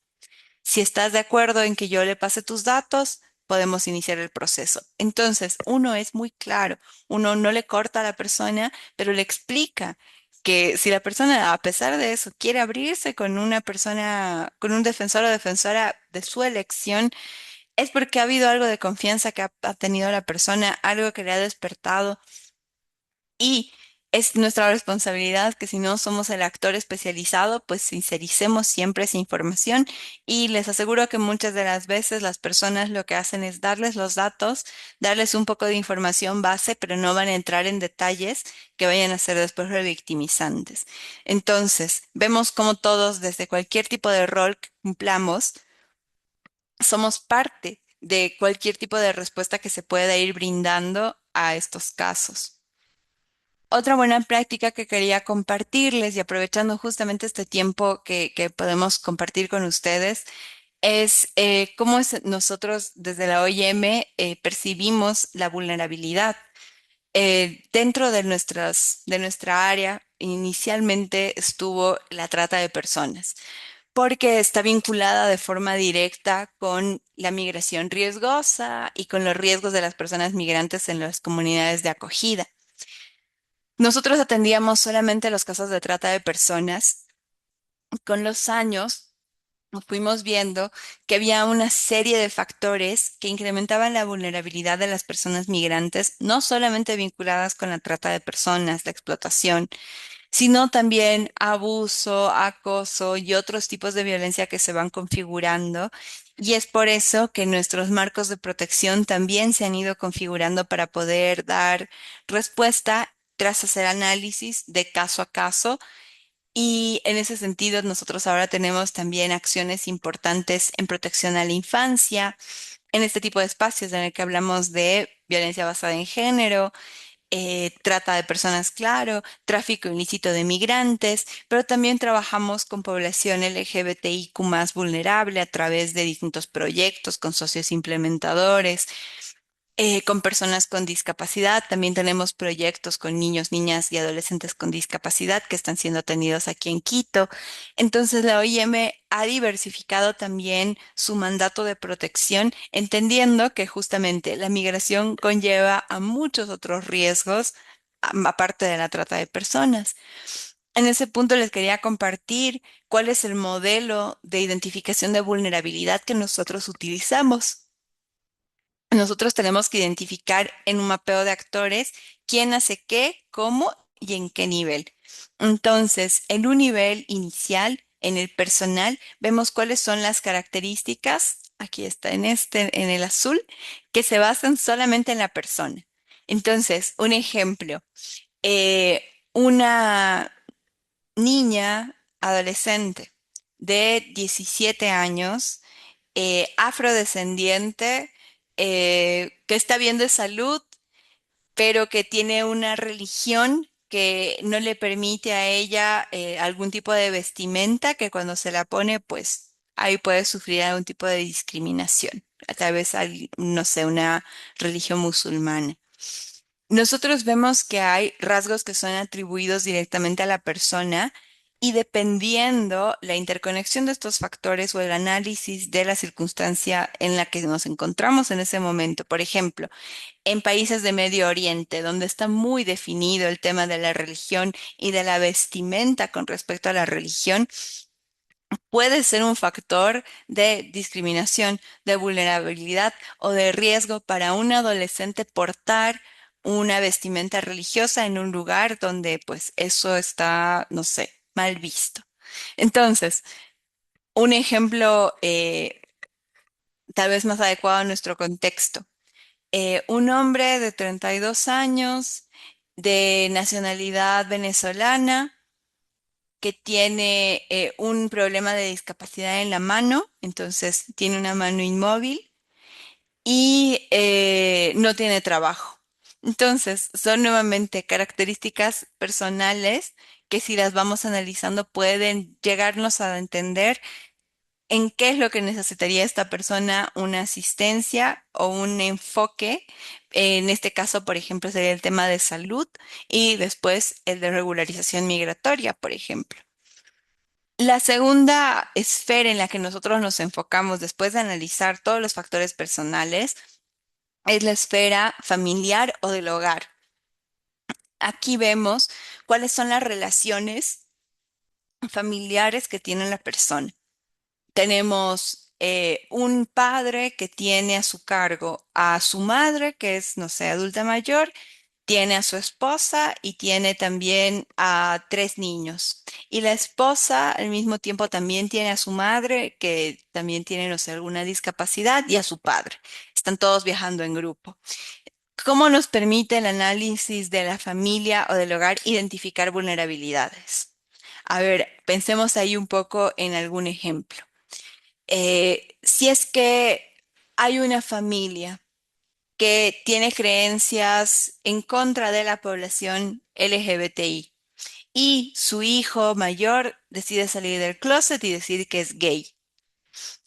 Si estás de acuerdo en que yo le pase tus datos, podemos iniciar el proceso. Entonces, uno es muy claro, uno no le corta a la persona, pero le explica que si la persona, a pesar de eso, quiere abrirse con una persona, con un defensor o defensora de su elección, es porque ha habido algo de confianza que ha tenido la persona, algo que le ha despertado y es nuestra responsabilidad que si no somos el actor especializado, pues sincericemos siempre esa información y les aseguro que muchas de las veces las personas lo que hacen es darles los datos, darles un poco de información base, pero no van a entrar en detalles que vayan a ser después revictimizantes. Entonces, vemos como todos, desde cualquier tipo de rol que cumplamos, somos parte de cualquier tipo de respuesta que se pueda ir brindando a estos casos. Otra buena práctica que quería compartirles y aprovechando justamente este tiempo que podemos compartir con ustedes es cómo nosotros desde la OIM percibimos la vulnerabilidad. Dentro de nuestra área inicialmente estuvo la trata de personas porque está vinculada de forma directa con la migración riesgosa y con los riesgos de las personas migrantes en las comunidades de acogida. Nosotros atendíamos solamente los casos de trata de personas. Con los años fuimos viendo que había una serie de factores que incrementaban la vulnerabilidad de las personas migrantes, no solamente vinculadas con la trata de personas, la explotación, sino también abuso, acoso y otros tipos de violencia que se van configurando. Y es por eso que nuestros marcos de protección también se han ido configurando para poder dar respuesta tras hacer análisis de caso a caso. Y en ese sentido, nosotros ahora tenemos también acciones importantes en protección a la infancia, en este tipo de espacios en el que hablamos de violencia basada en género, trata de personas, claro, tráfico ilícito de migrantes, pero también trabajamos con población LGBTIQ más vulnerable a través de distintos proyectos con socios implementadores, con personas con discapacidad. También tenemos proyectos con niños, niñas y adolescentes con discapacidad que están siendo atendidos aquí en Quito. Entonces, la OIM ha diversificado también su mandato de protección, entendiendo que justamente la migración conlleva a muchos otros riesgos, aparte de la trata de personas. En ese punto les quería compartir cuál es el modelo de identificación de vulnerabilidad que nosotros utilizamos. Nosotros tenemos que identificar en un mapeo de actores quién hace qué, cómo y en qué nivel. Entonces, en un nivel inicial, en el personal, vemos cuáles son las características, aquí está en el azul, que se basan solamente en la persona. Entonces, un ejemplo, eh, una niña adolescente de 17 años, afrodescendiente, que está bien de salud, pero que tiene una religión que no le permite a ella algún tipo de vestimenta que cuando se la pone, pues ahí puede sufrir algún tipo de discriminación. Tal vez, no sé, una religión musulmana. Nosotros vemos que hay rasgos que son atribuidos directamente a la persona y dependiendo la interconexión de estos factores o el análisis de la circunstancia en la que nos encontramos en ese momento. Por ejemplo, en países de Medio Oriente, donde está muy definido el tema de la religión y de la vestimenta con respecto a la religión, puede ser un factor de discriminación, de vulnerabilidad o de riesgo para un adolescente portar una vestimenta religiosa en un lugar donde pues eso está, no sé, mal visto. Entonces, un ejemplo tal vez más adecuado a nuestro contexto. Un hombre de 32 años, de nacionalidad venezolana, que tiene un problema de discapacidad en la mano, entonces tiene una mano inmóvil y no tiene trabajo. Entonces, son nuevamente características personales que si las vamos analizando pueden llegarnos a entender en qué es lo que necesitaría esta persona, una asistencia o un enfoque. En este caso, por ejemplo, sería el tema de salud y después el de regularización migratoria, por ejemplo. La segunda esfera en la que nosotros nos enfocamos después de analizar todos los factores personales es la esfera familiar o del hogar. Aquí vemos cuáles son las relaciones familiares que tiene la persona. Tenemos un padre que tiene a su cargo a su madre, que es, no sé, adulta mayor, tiene a su esposa y tiene también a tres niños. Y la esposa al mismo tiempo también tiene a su madre, que también tiene, no sé, alguna discapacidad, y a su padre. Están todos viajando en grupo. ¿Cómo nos permite el análisis de la familia o del hogar identificar vulnerabilidades? A ver, pensemos ahí un poco en algún ejemplo. Si es que hay una familia que tiene creencias en contra de la población LGBTI y su hijo mayor decide salir del closet y decir que es gay.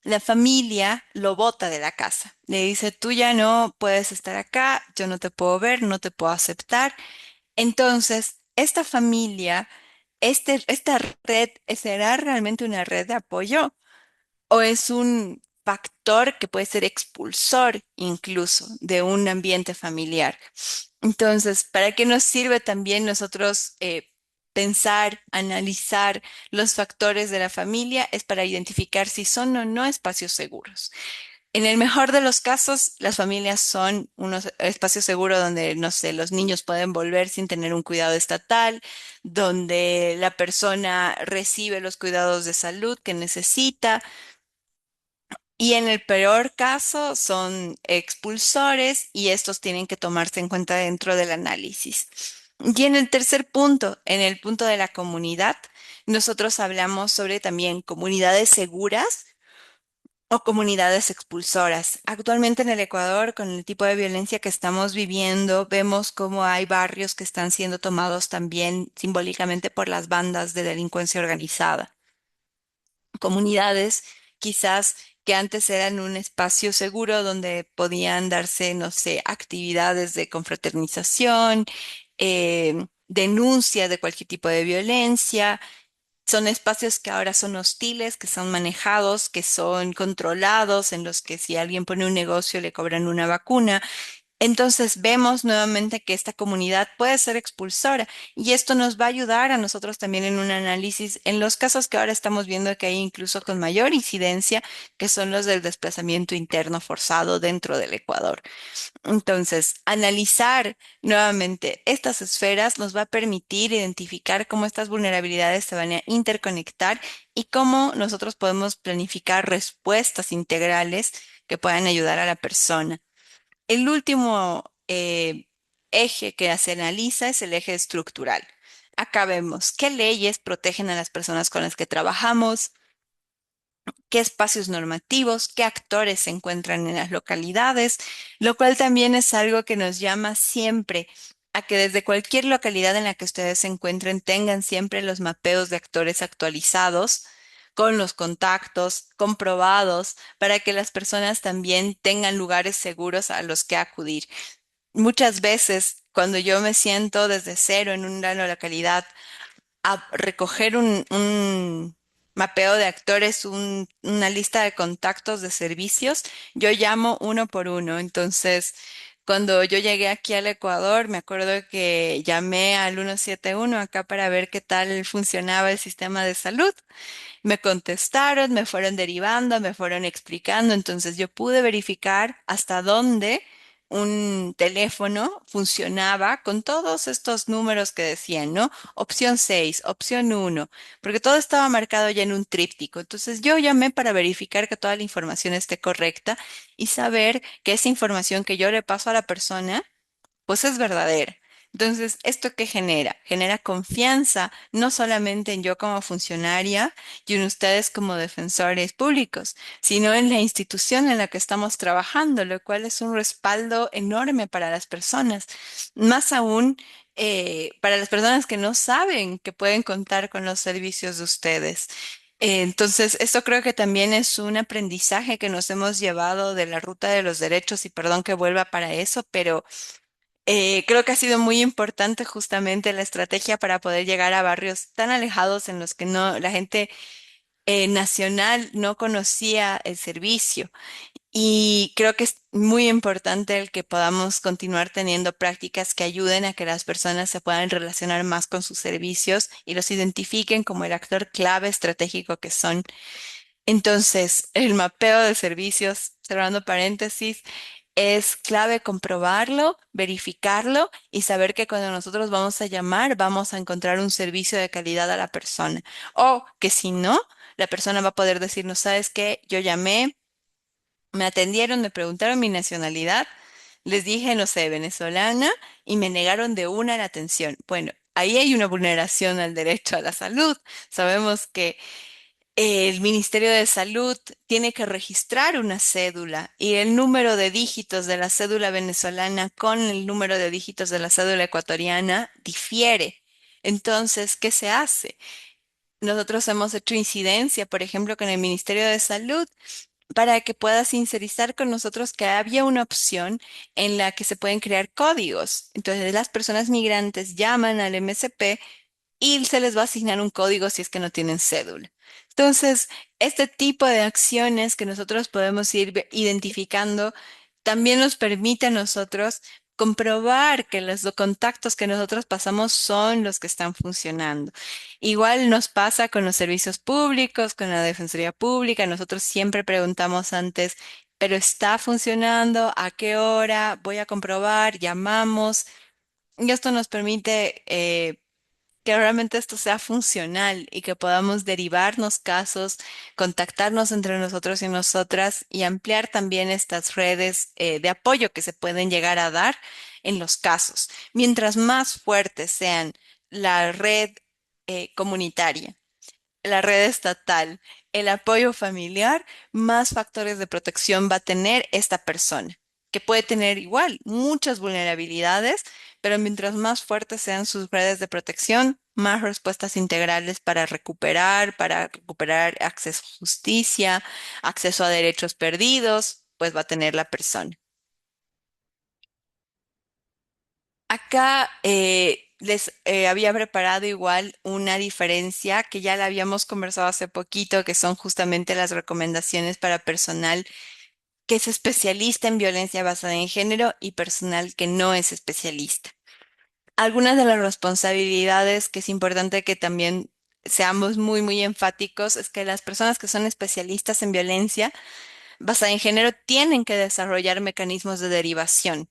La familia lo bota de la casa. Le dice, tú ya no puedes estar acá, yo no te puedo ver, no te puedo aceptar. Entonces, esta familia, esta red, ¿será realmente una red de apoyo? ¿O es un factor que puede ser expulsor incluso de un ambiente familiar? Entonces, ¿para qué nos sirve también nosotros pensar, analizar los factores de la familia? Es para identificar si son o no espacios seguros. En el mejor de los casos, las familias son unos espacios seguros donde, no sé, los niños pueden volver sin tener un cuidado estatal, donde la persona recibe los cuidados de salud que necesita, y en el peor caso son expulsores y estos tienen que tomarse en cuenta dentro del análisis. Y en el tercer punto, en el punto de la comunidad, nosotros hablamos sobre también comunidades seguras o comunidades expulsoras. Actualmente en el Ecuador, con el tipo de violencia que estamos viviendo, vemos cómo hay barrios que están siendo tomados también simbólicamente por las bandas de delincuencia organizada, comunidades quizás que antes eran un espacio seguro donde podían darse, no sé, actividades de confraternización, denuncia de cualquier tipo de violencia. Son espacios que ahora son hostiles, que son manejados, que son controlados, en los que si alguien pone un negocio le cobran una vacuna. Entonces vemos nuevamente que esta comunidad puede ser expulsora y esto nos va a ayudar a nosotros también en un análisis en los casos que ahora estamos viendo que hay incluso con mayor incidencia, que son los del desplazamiento interno forzado dentro del Ecuador. Entonces, analizar nuevamente estas esferas nos va a permitir identificar cómo estas vulnerabilidades se van a interconectar y cómo nosotros podemos planificar respuestas integrales que puedan ayudar a la persona. El último eje que se analiza es el eje estructural. Acá vemos qué leyes protegen a las personas con las que trabajamos, qué espacios normativos, qué actores se encuentran en las localidades, lo cual también es algo que nos llama siempre a que desde cualquier localidad en la que ustedes se encuentren tengan siempre los mapeos de actores actualizados con los contactos comprobados para que las personas también tengan lugares seguros a los que acudir. Muchas veces, cuando yo me siento desde cero en una localidad a recoger un mapeo de actores, una lista de contactos de servicios, yo llamo uno por uno. Entonces, cuando yo llegué aquí al Ecuador, me acuerdo que llamé al 171 acá para ver qué tal funcionaba el sistema de salud. Me contestaron, me fueron derivando, me fueron explicando, entonces yo pude verificar hasta dónde un teléfono funcionaba con todos estos números que decían, ¿no? Opción 6, opción uno, porque todo estaba marcado ya en un tríptico. Entonces yo llamé para verificar que toda la información esté correcta y saber que esa información que yo le paso a la persona pues es verdadera. Entonces, ¿esto qué genera? Genera confianza, no solamente en yo como funcionaria y en ustedes como defensores públicos, sino en la institución en la que estamos trabajando, lo cual es un respaldo enorme para las personas, más aún para las personas que no saben que pueden contar con los servicios de ustedes. Entonces, esto creo que también es un aprendizaje que nos hemos llevado de la ruta de los derechos y perdón que vuelva para eso, pero creo que ha sido muy importante justamente la estrategia para poder llegar a barrios tan alejados en los que no, la gente nacional no conocía el servicio. Y creo que es muy importante el que podamos continuar teniendo prácticas que ayuden a que las personas se puedan relacionar más con sus servicios y los identifiquen como el actor clave estratégico que son. Entonces, el mapeo de servicios, cerrando paréntesis, es clave comprobarlo, verificarlo y saber que cuando nosotros vamos a llamar, vamos a encontrar un servicio de calidad a la persona. O que si no, la persona va a poder decirnos, ¿sabes qué? Yo llamé, me atendieron, me preguntaron mi nacionalidad, les dije, no sé, venezolana, y me negaron de una la atención. Bueno, ahí hay una vulneración al derecho a la salud. Sabemos que el Ministerio de Salud tiene que registrar una cédula y el número de dígitos de la cédula venezolana con el número de dígitos de la cédula ecuatoriana difiere. Entonces, ¿qué se hace? Nosotros hemos hecho incidencia, por ejemplo, con el Ministerio de Salud para que pueda sincerizar con nosotros que había una opción en la que se pueden crear códigos. Entonces, las personas migrantes llaman al MSP y se les va a asignar un código si es que no tienen cédula. Entonces, este tipo de acciones que nosotros podemos ir identificando también nos permite a nosotros comprobar que los contactos que nosotros pasamos son los que están funcionando. Igual nos pasa con los servicios públicos, con la Defensoría Pública. Nosotros siempre preguntamos antes, ¿pero está funcionando? ¿A qué hora? Voy a comprobar, llamamos. Y esto nos permite que realmente esto sea funcional y que podamos derivarnos casos, contactarnos entre nosotros y nosotras y ampliar también estas redes de apoyo que se pueden llegar a dar en los casos. Mientras más fuertes sean la red comunitaria, la red estatal, el apoyo familiar, más factores de protección va a tener esta persona, que puede tener igual muchas vulnerabilidades, pero mientras más fuertes sean sus redes de protección, más respuestas integrales para recuperar acceso a justicia, acceso a derechos perdidos, pues va a tener la persona. Acá les había preparado igual una diferencia que ya la habíamos conversado hace poquito, que son justamente las recomendaciones para personal que es especialista en violencia basada en género y personal que no es especialista. Algunas de las responsabilidades que es importante que también seamos muy enfáticos es que las personas que son especialistas en violencia basada en género tienen que desarrollar mecanismos de derivación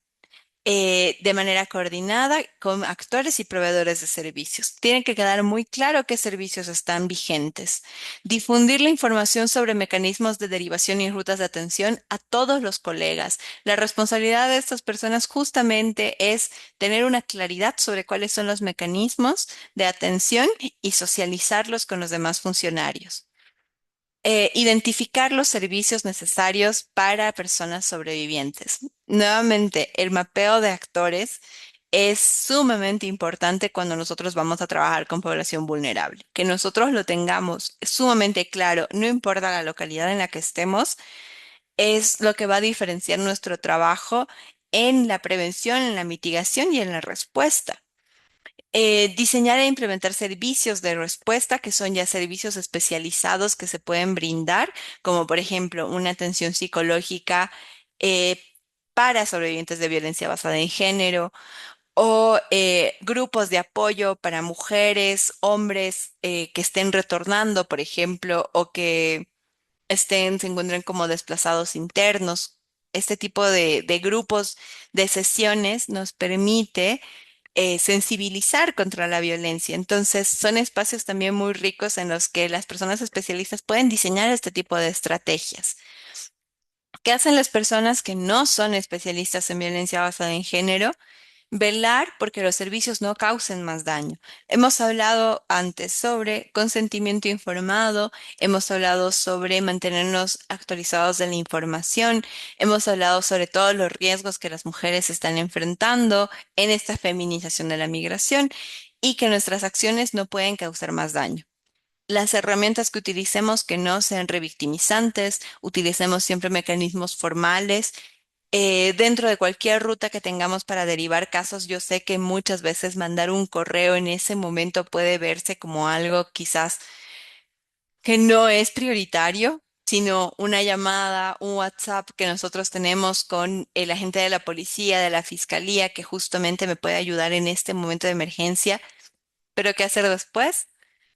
de manera coordinada con actores y proveedores de servicios. Tiene que quedar muy claro qué servicios están vigentes. Difundir la información sobre mecanismos de derivación y rutas de atención a todos los colegas. La responsabilidad de estas personas justamente es tener una claridad sobre cuáles son los mecanismos de atención y socializarlos con los demás funcionarios. Identificar los servicios necesarios para personas sobrevivientes. Nuevamente, el mapeo de actores es sumamente importante cuando nosotros vamos a trabajar con población vulnerable. Que nosotros lo tengamos sumamente claro, no importa la localidad en la que estemos, es lo que va a diferenciar nuestro trabajo en la prevención, en la mitigación y en la respuesta. Diseñar e implementar servicios de respuesta que son ya servicios especializados que se pueden brindar, como por ejemplo una atención psicológica eh, para sobrevivientes de violencia basada en género o grupos de apoyo para mujeres, hombres que estén retornando, por ejemplo, o que se encuentren como desplazados internos. Este tipo de grupos de sesiones nos permite sensibilizar contra la violencia. Entonces, son espacios también muy ricos en los que las personas especialistas pueden diseñar este tipo de estrategias. ¿Qué hacen las personas que no son especialistas en violencia basada en género? Velar porque los servicios no causen más daño. Hemos hablado antes sobre consentimiento informado, hemos hablado sobre mantenernos actualizados de la información, hemos hablado sobre todos los riesgos que las mujeres están enfrentando en esta feminización de la migración y que nuestras acciones no pueden causar más daño. Las herramientas que utilicemos que no sean revictimizantes, utilicemos siempre mecanismos formales dentro de cualquier ruta que tengamos para derivar casos, yo sé que muchas veces mandar un correo en ese momento puede verse como algo quizás que no es prioritario, sino una llamada, un WhatsApp que nosotros tenemos con el agente de la policía, de la fiscalía, que justamente me puede ayudar en este momento de emergencia. Pero ¿qué hacer después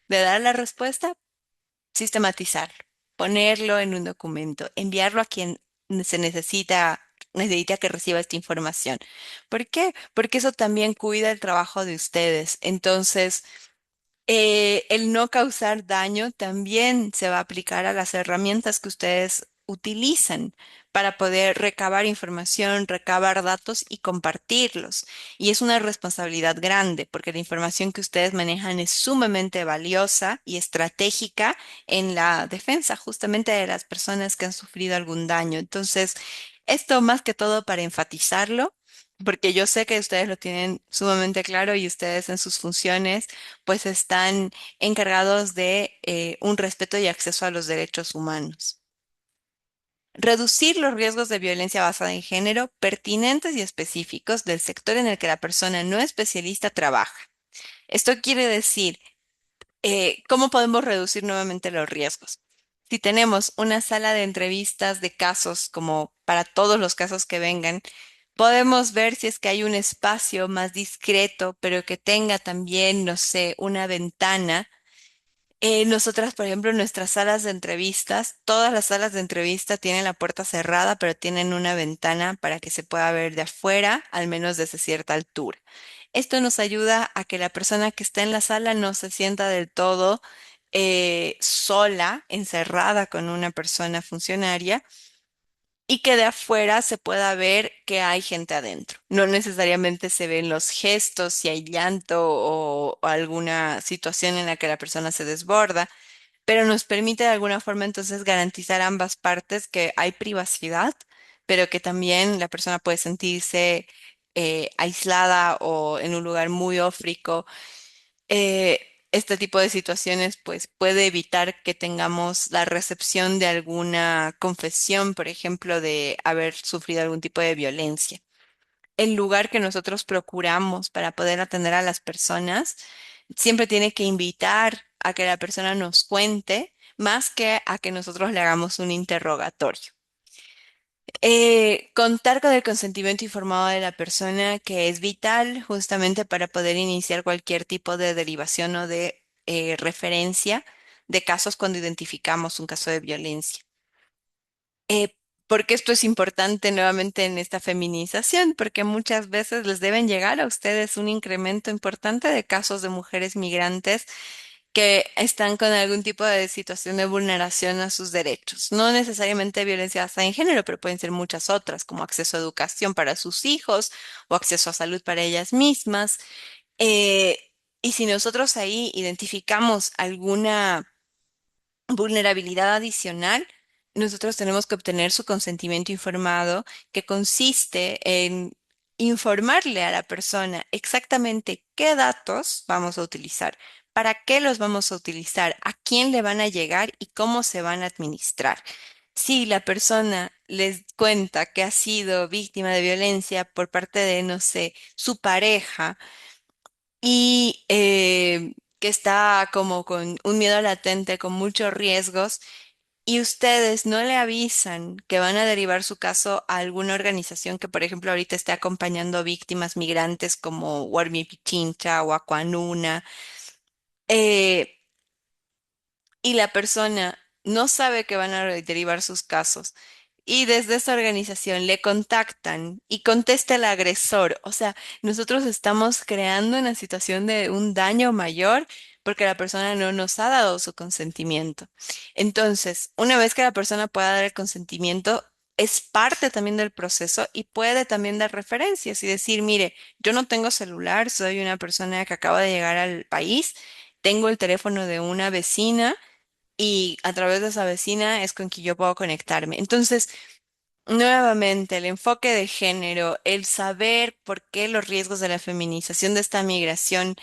de dar la respuesta? Sistematizarlo, ponerlo en un documento, enviarlo a quien necesita que reciba esta información. ¿Por qué? Porque eso también cuida el trabajo de ustedes. Entonces, el no causar daño también se va a aplicar a las herramientas que ustedes utilizan para poder recabar información, recabar datos y compartirlos. Y es una responsabilidad grande porque la información que ustedes manejan es sumamente valiosa y estratégica en la defensa justamente de las personas que han sufrido algún daño. Entonces, esto más que todo para enfatizarlo, porque yo sé que ustedes lo tienen sumamente claro y ustedes en sus funciones pues están encargados de un respeto y acceso a los derechos humanos. Reducir los riesgos de violencia basada en género pertinentes y específicos del sector en el que la persona no especialista trabaja. Esto quiere decir, ¿cómo podemos reducir nuevamente los riesgos? Si tenemos una sala de entrevistas de casos, como para todos los casos que vengan, podemos ver si es que hay un espacio más discreto, pero que tenga también, no sé, una ventana. Nosotras, por ejemplo, en nuestras salas de entrevistas, todas las salas de entrevista tienen la puerta cerrada, pero tienen una ventana para que se pueda ver de afuera, al menos desde cierta altura. Esto nos ayuda a que la persona que está en la sala no se sienta del todo sola, encerrada con una persona funcionaria, y que de afuera se pueda ver que hay gente adentro. No necesariamente se ven los gestos, si hay llanto o alguna situación en la que la persona se desborda, pero nos permite de alguna forma entonces garantizar ambas partes que hay privacidad, pero que también la persona puede sentirse aislada o en un lugar muy ófrico. eh, este tipo de situaciones pues puede evitar que tengamos la recepción de alguna confesión, por ejemplo, de haber sufrido algún tipo de violencia. El lugar que nosotros procuramos para poder atender a las personas siempre tiene que invitar a que la persona nos cuente más que a que nosotros le hagamos un interrogatorio. Contar con el consentimiento informado de la persona, que es vital justamente para poder iniciar cualquier tipo de derivación o de referencia de casos cuando identificamos un caso de violencia. Eh, ¿Por qué esto es importante nuevamente en esta feminización? Porque muchas veces les deben llegar a ustedes un incremento importante de casos de mujeres migrantes que están con algún tipo de situación de vulneración a sus derechos. No necesariamente violencia basada en género, pero pueden ser muchas otras, como acceso a educación para sus hijos o acceso a salud para ellas mismas. Eh, y si nosotros ahí identificamos alguna vulnerabilidad adicional, nosotros tenemos que obtener su consentimiento informado, que consiste en informarle a la persona exactamente qué datos vamos a utilizar, para qué los vamos a utilizar, a quién le van a llegar y cómo se van a administrar. Si la persona les cuenta que ha sido víctima de violencia por parte de, no sé, su pareja, y que está como con un miedo latente, con muchos riesgos, y ustedes no le avisan que van a derivar su caso a alguna organización que, por ejemplo, ahorita esté acompañando a víctimas migrantes como Warmi Pichincha o Aquanuna, eh, y la persona no sabe que van a derivar sus casos. Y desde esa organización le contactan y contesta el agresor. O sea, nosotros estamos creando una situación de un daño mayor porque la persona no nos ha dado su consentimiento. Entonces, una vez que la persona pueda dar el consentimiento, es parte también del proceso y puede también dar referencias y decir, mire, yo no tengo celular, soy una persona que acaba de llegar al país, tengo el teléfono de una vecina y a través de esa vecina es con quien yo puedo conectarme. Entonces, nuevamente, el enfoque de género, el saber por qué los riesgos de la feminización de esta migración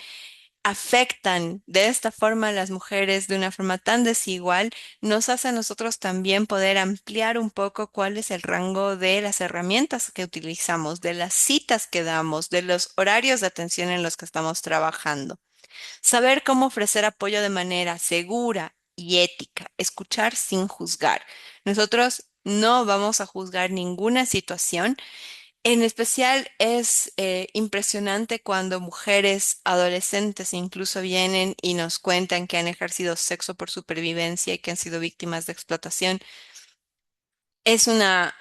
afectan de esta forma a las mujeres de una forma tan desigual, nos hace a nosotros también poder ampliar un poco cuál es el rango de las herramientas que utilizamos, de las citas que damos, de los horarios de atención en los que estamos trabajando. Saber cómo ofrecer apoyo de manera segura y ética. Escuchar sin juzgar. Nosotros no vamos a juzgar ninguna situación. En especial es impresionante cuando mujeres adolescentes incluso vienen y nos cuentan que han ejercido sexo por supervivencia y que han sido víctimas de explotación. Es una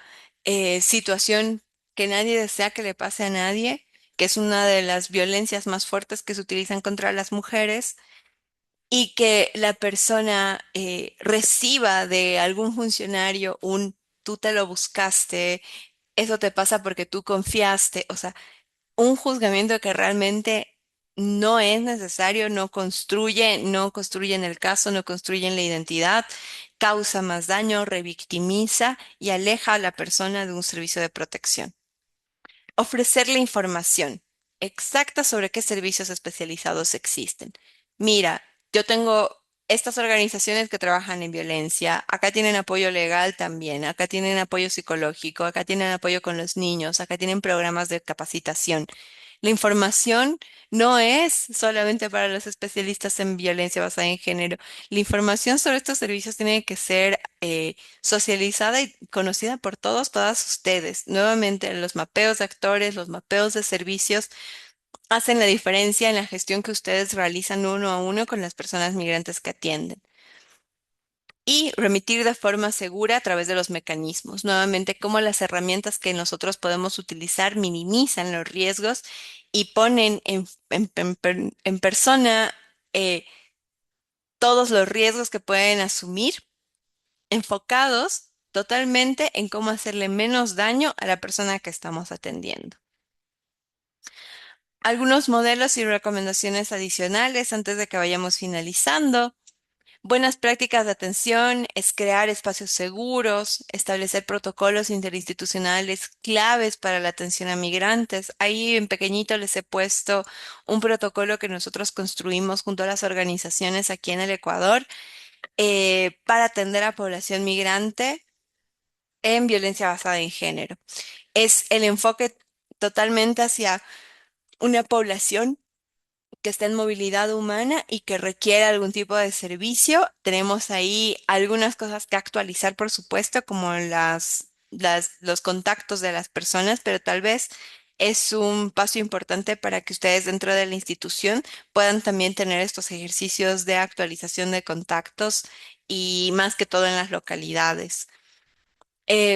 situación que nadie desea que le pase a nadie, que es una de las violencias más fuertes que se utilizan contra las mujeres y que la persona reciba de algún funcionario un tú te lo buscaste, eso te pasa porque tú confiaste, o sea, un juzgamiento que realmente no es necesario, no construye en el caso, no construye en la identidad, causa más daño, revictimiza y aleja a la persona de un servicio de protección. Ofrecerle información exacta sobre qué servicios especializados existen. Mira, yo tengo estas organizaciones que trabajan en violencia, acá tienen apoyo legal también, acá tienen apoyo psicológico, acá tienen apoyo con los niños, acá tienen programas de capacitación. La información no es solamente para los especialistas en violencia basada en género. La información sobre estos servicios tiene que ser socializada y conocida por todos, todas ustedes. Nuevamente, los mapeos de actores, los mapeos de servicios hacen la diferencia en la gestión que ustedes realizan uno a uno con las personas migrantes que atienden. Y remitir de forma segura a través de los mecanismos. Nuevamente, cómo las herramientas que nosotros podemos utilizar minimizan los riesgos y ponen en persona todos los riesgos que pueden asumir, enfocados totalmente en cómo hacerle menos daño a la persona que estamos atendiendo. Algunos modelos y recomendaciones adicionales antes de que vayamos finalizando. Buenas prácticas de atención es crear espacios seguros, establecer protocolos interinstitucionales claves para la atención a migrantes. Ahí en pequeñito les he puesto un protocolo que nosotros construimos junto a las organizaciones aquí en el Ecuador para atender a población migrante en violencia basada en género. Es el enfoque totalmente hacia una población que está en movilidad humana y que requiere algún tipo de servicio. Tenemos ahí algunas cosas que actualizar, por supuesto, como los contactos de las personas, pero tal vez es un paso importante para que ustedes dentro de la institución puedan también tener estos ejercicios de actualización de contactos y más que todo en las localidades.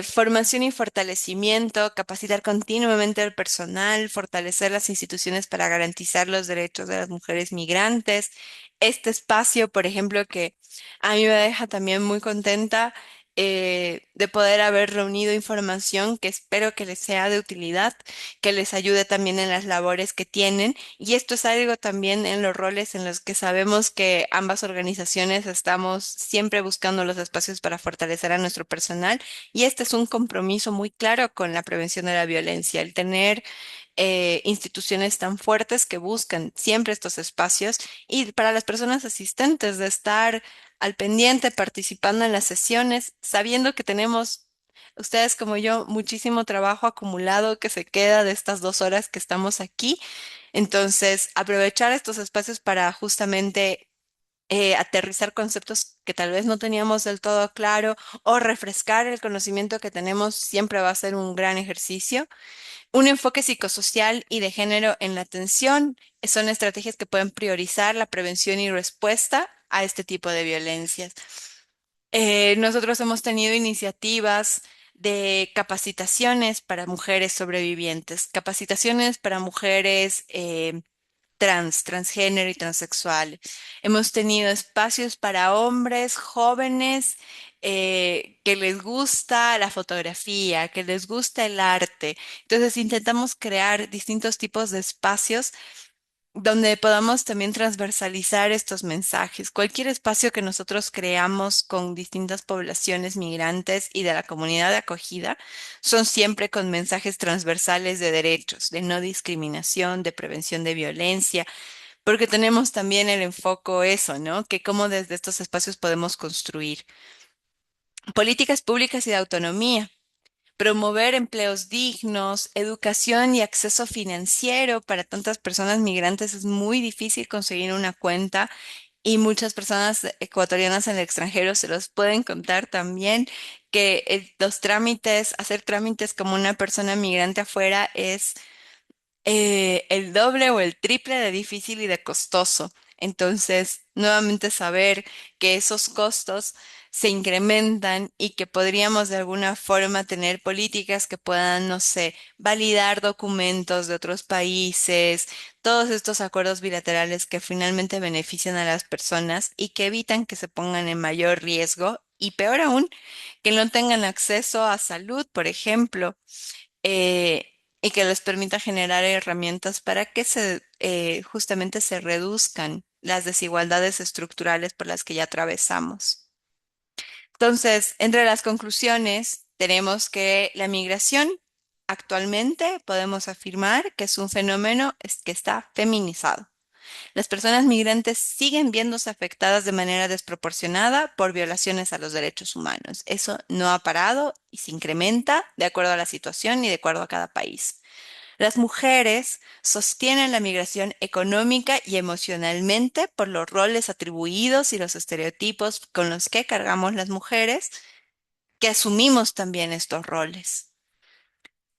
Formación y fortalecimiento, capacitar continuamente al personal, fortalecer las instituciones para garantizar los derechos de las mujeres migrantes. Este espacio, por ejemplo, que a mí me deja también muy contenta, de poder haber reunido información que espero que les sea de utilidad, que les ayude también en las labores que tienen. Y esto es algo también en los roles en los que sabemos que ambas organizaciones estamos siempre buscando los espacios para fortalecer a nuestro personal. Y este es un compromiso muy claro con la prevención de la violencia, el tener instituciones tan fuertes que buscan siempre estos espacios y para las personas asistentes de estar al pendiente, participando en las sesiones, sabiendo que tenemos, ustedes como yo, muchísimo trabajo acumulado que se queda de estas 2 horas que estamos aquí. Entonces, aprovechar estos espacios para justamente aterrizar conceptos que tal vez no teníamos del todo claro o refrescar el conocimiento que tenemos siempre va a ser un gran ejercicio. Un enfoque psicosocial y de género en la atención son estrategias que pueden priorizar la prevención y respuesta a este tipo de violencias. Nosotros hemos tenido iniciativas de capacitaciones para mujeres sobrevivientes, capacitaciones para mujeres transgénero y transexual. Hemos tenido espacios para hombres jóvenes que les gusta la fotografía, que les gusta el arte. Entonces intentamos crear distintos tipos de espacios donde podamos también transversalizar estos mensajes. Cualquier espacio que nosotros creamos con distintas poblaciones migrantes y de la comunidad de acogida son siempre con mensajes transversales de derechos, de no discriminación, de prevención de violencia, porque tenemos también el enfoque eso, ¿no? Que cómo desde estos espacios podemos construir políticas públicas y de autonomía. Promover empleos dignos, educación y acceso financiero para tantas personas migrantes es muy difícil conseguir una cuenta y muchas personas ecuatorianas en el extranjero se los pueden contar también que los trámites, hacer trámites como una persona migrante afuera es el doble o el triple de difícil y de costoso. Entonces, nuevamente saber que esos costos se incrementan y que podríamos de alguna forma tener políticas que puedan, no sé, validar documentos de otros países, todos estos acuerdos bilaterales que finalmente benefician a las personas y que evitan que se pongan en mayor riesgo y peor aún, que no tengan acceso a salud, por ejemplo, y que les permita generar herramientas para que justamente se reduzcan las desigualdades estructurales por las que ya atravesamos. Entonces, entre las conclusiones, tenemos que la migración actualmente podemos afirmar que es un fenómeno que está feminizado. Las personas migrantes siguen viéndose afectadas de manera desproporcionada por violaciones a los derechos humanos. Eso no ha parado y se incrementa de acuerdo a la situación y de acuerdo a cada país. Las mujeres sostienen la migración económica y emocionalmente por los roles atribuidos y los estereotipos con los que cargamos las mujeres, que asumimos también estos roles.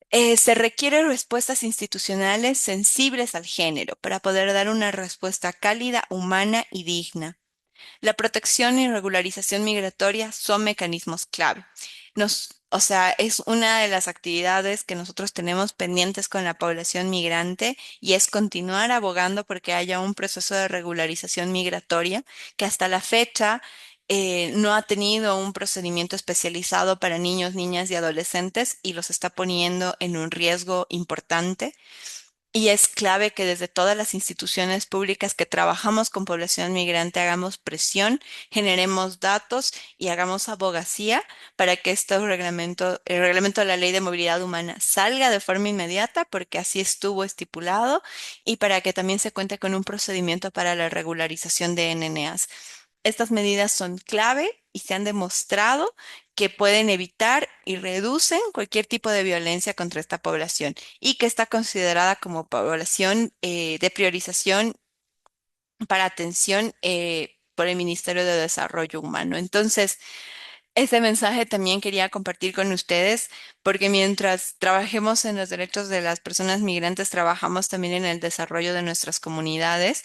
Se requieren respuestas institucionales sensibles al género para poder dar una respuesta cálida, humana y digna. La protección y regularización migratoria son mecanismos clave. O sea, es una de las actividades que nosotros tenemos pendientes con la población migrante y es continuar abogando porque haya un proceso de regularización migratoria que hasta la fecha no ha tenido un procedimiento especializado para niños, niñas y adolescentes y los está poniendo en un riesgo importante. Y es clave que desde todas las instituciones públicas que trabajamos con población migrante hagamos presión, generemos datos y hagamos abogacía para que el reglamento de la Ley de Movilidad Humana salga de forma inmediata, porque así estuvo estipulado, y para que también se cuente con un procedimiento para la regularización de NNAs. Estas medidas son clave y se han demostrado que pueden evitar y reducen cualquier tipo de violencia contra esta población y que está considerada como población de priorización para atención por el Ministerio de Desarrollo Humano. Entonces, ese mensaje también quería compartir con ustedes porque mientras trabajemos en los derechos de las personas migrantes, trabajamos también en el desarrollo de nuestras comunidades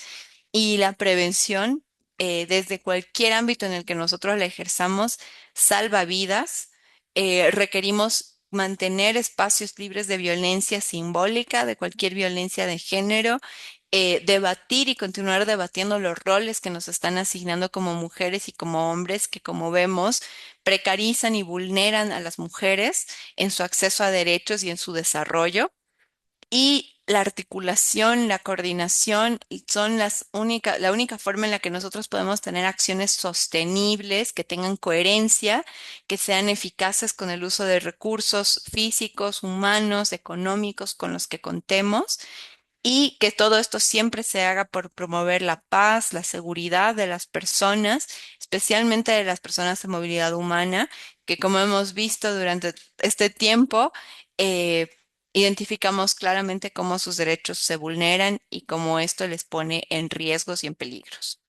y la prevención desde cualquier ámbito en el que nosotros la ejerzamos salva vidas. Requerimos mantener espacios libres de violencia simbólica, de cualquier violencia de género debatir y continuar debatiendo los roles que nos están asignando como mujeres y como hombres, que como vemos precarizan y vulneran a las mujeres en su acceso a derechos y en su desarrollo. Y la articulación, la coordinación son la única forma en la que nosotros podemos tener acciones sostenibles, que tengan coherencia, que sean eficaces con el uso de recursos físicos, humanos, económicos con los que contemos, y que todo esto siempre se haga por promover la paz, la seguridad de las personas, especialmente de las personas de movilidad humana, que como hemos visto durante este tiempo, eh, identificamos claramente cómo sus derechos se vulneran y cómo esto les pone en riesgos y en peligros.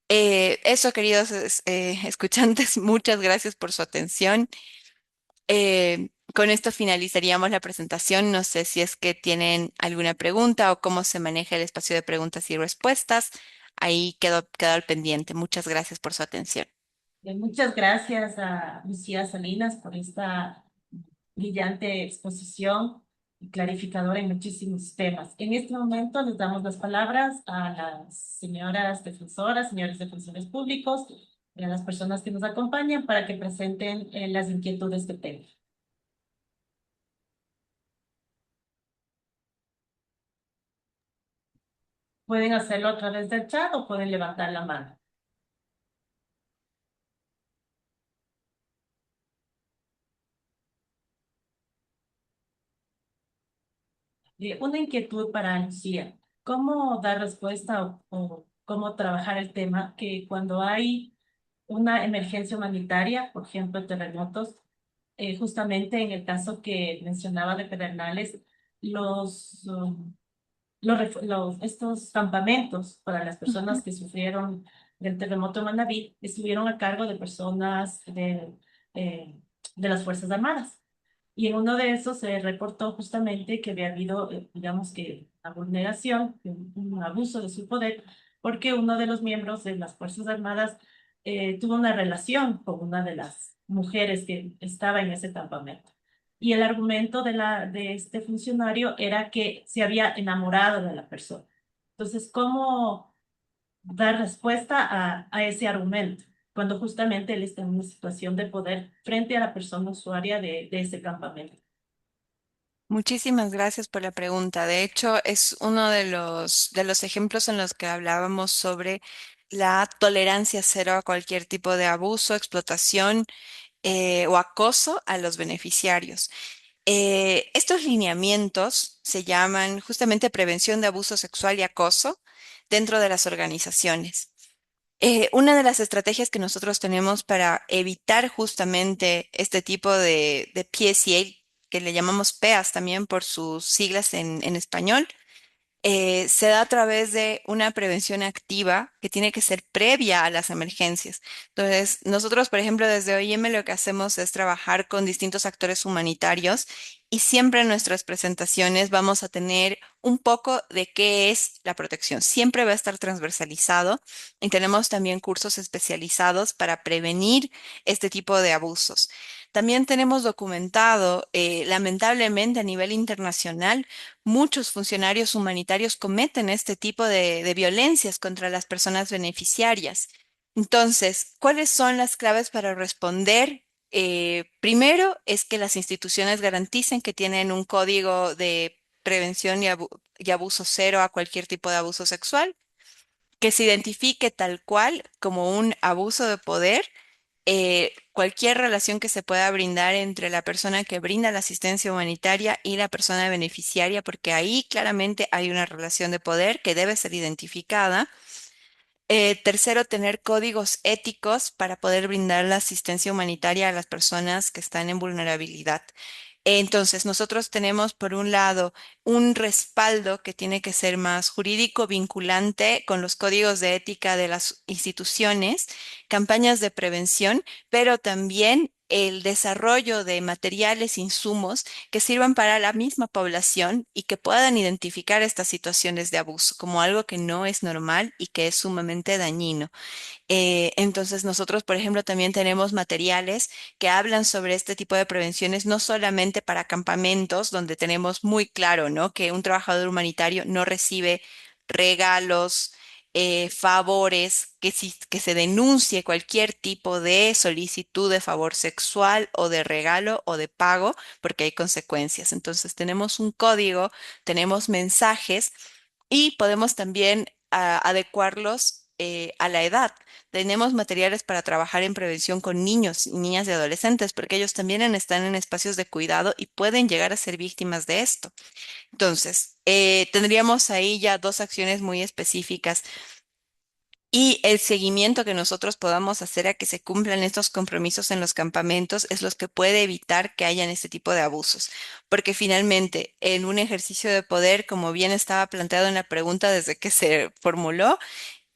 Eso, queridos escuchantes, muchas gracias por su atención. Con esto finalizaríamos la presentación. No sé si es que tienen alguna pregunta o cómo se maneja el espacio de preguntas y respuestas. Ahí quedó al pendiente. Muchas gracias por su atención. Muchas gracias a Lucía Salinas por esta brillante exposición y clarificadora en muchísimos temas. En este momento les damos las palabras a las señoras defensoras, señores defensores públicos y a las personas que nos acompañan para que presenten las inquietudes que tengan. Pueden hacerlo a través del chat o pueden levantar la mano. Una inquietud para Lucía. ¿Cómo dar respuesta o cómo trabajar el tema que cuando hay una emergencia humanitaria, por ejemplo, terremotos, justamente en el caso que mencionaba de Pedernales, los, estos campamentos para las personas que sufrieron del terremoto de Manabí estuvieron a cargo de personas eh, de las Fuerzas Armadas. Y en uno de esos se reportó justamente que había habido, digamos que, una vulneración, un abuso de su poder, porque uno de los miembros de las Fuerzas Armadas tuvo una relación con una de las mujeres que estaba en ese campamento. Y el argumento de este funcionario era que se había enamorado de la persona. Entonces, ¿cómo dar respuesta a ese argumento cuando justamente él está en una situación de poder frente a la persona usuaria de ese campamento? Muchísimas gracias por la pregunta. De hecho, es uno de los ejemplos en los que hablábamos sobre la tolerancia cero a cualquier tipo de abuso, explotación o acoso a los beneficiarios. Estos lineamientos se llaman justamente prevención de abuso sexual y acoso dentro de las organizaciones. Una de las estrategias que nosotros tenemos para evitar justamente este tipo de PSA, que le llamamos PEAS también por sus siglas en español, se da a través de una prevención activa que tiene que ser previa a las emergencias. Entonces, nosotros, por ejemplo, desde OIM lo que hacemos es trabajar con distintos actores humanitarios y siempre en nuestras presentaciones vamos a tener un poco de qué es la protección. Siempre va a estar transversalizado y tenemos también cursos especializados para prevenir este tipo de abusos. También tenemos documentado, lamentablemente a nivel internacional, muchos funcionarios humanitarios cometen este tipo de violencias contra las personas beneficiarias. Entonces, ¿cuáles son las claves para responder? Primero es que las instituciones garanticen que tienen un código de prevención y abuso cero a cualquier tipo de abuso sexual, que se identifique tal cual como un abuso de poder cualquier relación que se pueda brindar entre la persona que brinda la asistencia humanitaria y la persona beneficiaria, porque ahí claramente hay una relación de poder que debe ser identificada. Tercero, tener códigos éticos para poder brindar la asistencia humanitaria a las personas que están en vulnerabilidad. Entonces, nosotros tenemos, por un lado, un respaldo que tiene que ser más jurídico, vinculante con los códigos de ética de las instituciones, campañas de prevención, pero también el desarrollo de materiales, insumos que sirvan para la misma población y que puedan identificar estas situaciones de abuso como algo que no es normal y que es sumamente dañino. Entonces, nosotros, por ejemplo, también tenemos materiales que hablan sobre este tipo de prevenciones, no solamente para campamentos, donde tenemos muy claro, ¿no? Que un trabajador humanitario no recibe regalos, favores, que se denuncie cualquier tipo de solicitud de favor sexual o de regalo o de pago, porque hay consecuencias. Entonces tenemos un código, tenemos mensajes y podemos también adecuarlos a la edad. Tenemos materiales para trabajar en prevención con niños y niñas y adolescentes, porque ellos también están en espacios de cuidado y pueden llegar a ser víctimas de esto. Entonces, tendríamos ahí ya dos acciones muy específicas y el seguimiento que nosotros podamos hacer a que se cumplan estos compromisos en los campamentos es lo que puede evitar que hayan este tipo de abusos. Porque finalmente, en un ejercicio de poder, como bien estaba planteado en la pregunta desde que se formuló,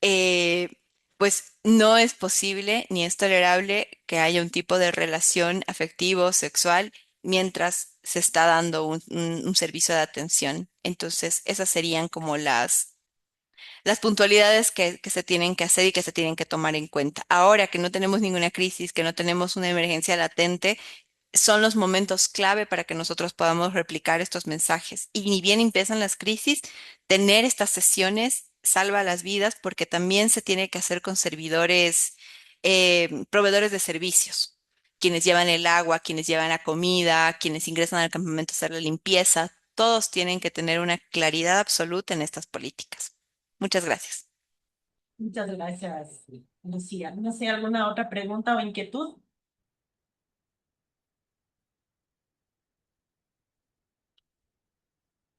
eh, pues no es posible ni es tolerable que haya un tipo de relación afectivo, sexual, mientras se está dando un servicio de atención. Entonces, esas serían como las puntualidades que se tienen que hacer y que se tienen que tomar en cuenta. Ahora que no tenemos ninguna crisis, que no tenemos una emergencia latente, son los momentos clave para que nosotros podamos replicar estos mensajes. Y ni bien empiezan las crisis, tener estas sesiones salva las vidas porque también se tiene que hacer con servidores, proveedores de servicios, quienes llevan el agua, quienes llevan la comida, quienes ingresan al campamento a hacer la limpieza. Todos tienen que tener una claridad absoluta en estas políticas. Muchas gracias. Muchas gracias, Lucía. No sé, ¿alguna otra pregunta o inquietud?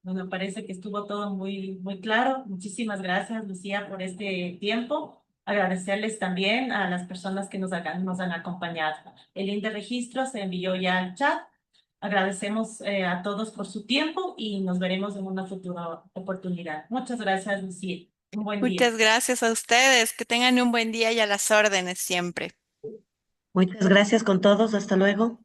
Bueno, parece que estuvo todo muy claro. Muchísimas gracias, Lucía, por este tiempo. Agradecerles también a las personas que nos han acompañado. El link de registro se envió ya al chat. Agradecemos a todos por su tiempo y nos veremos en una futura oportunidad. Muchas gracias, Lucía. Un buen día. Muchas gracias a ustedes. Que tengan un buen día y a las órdenes siempre. Muchas gracias con todos. Hasta luego.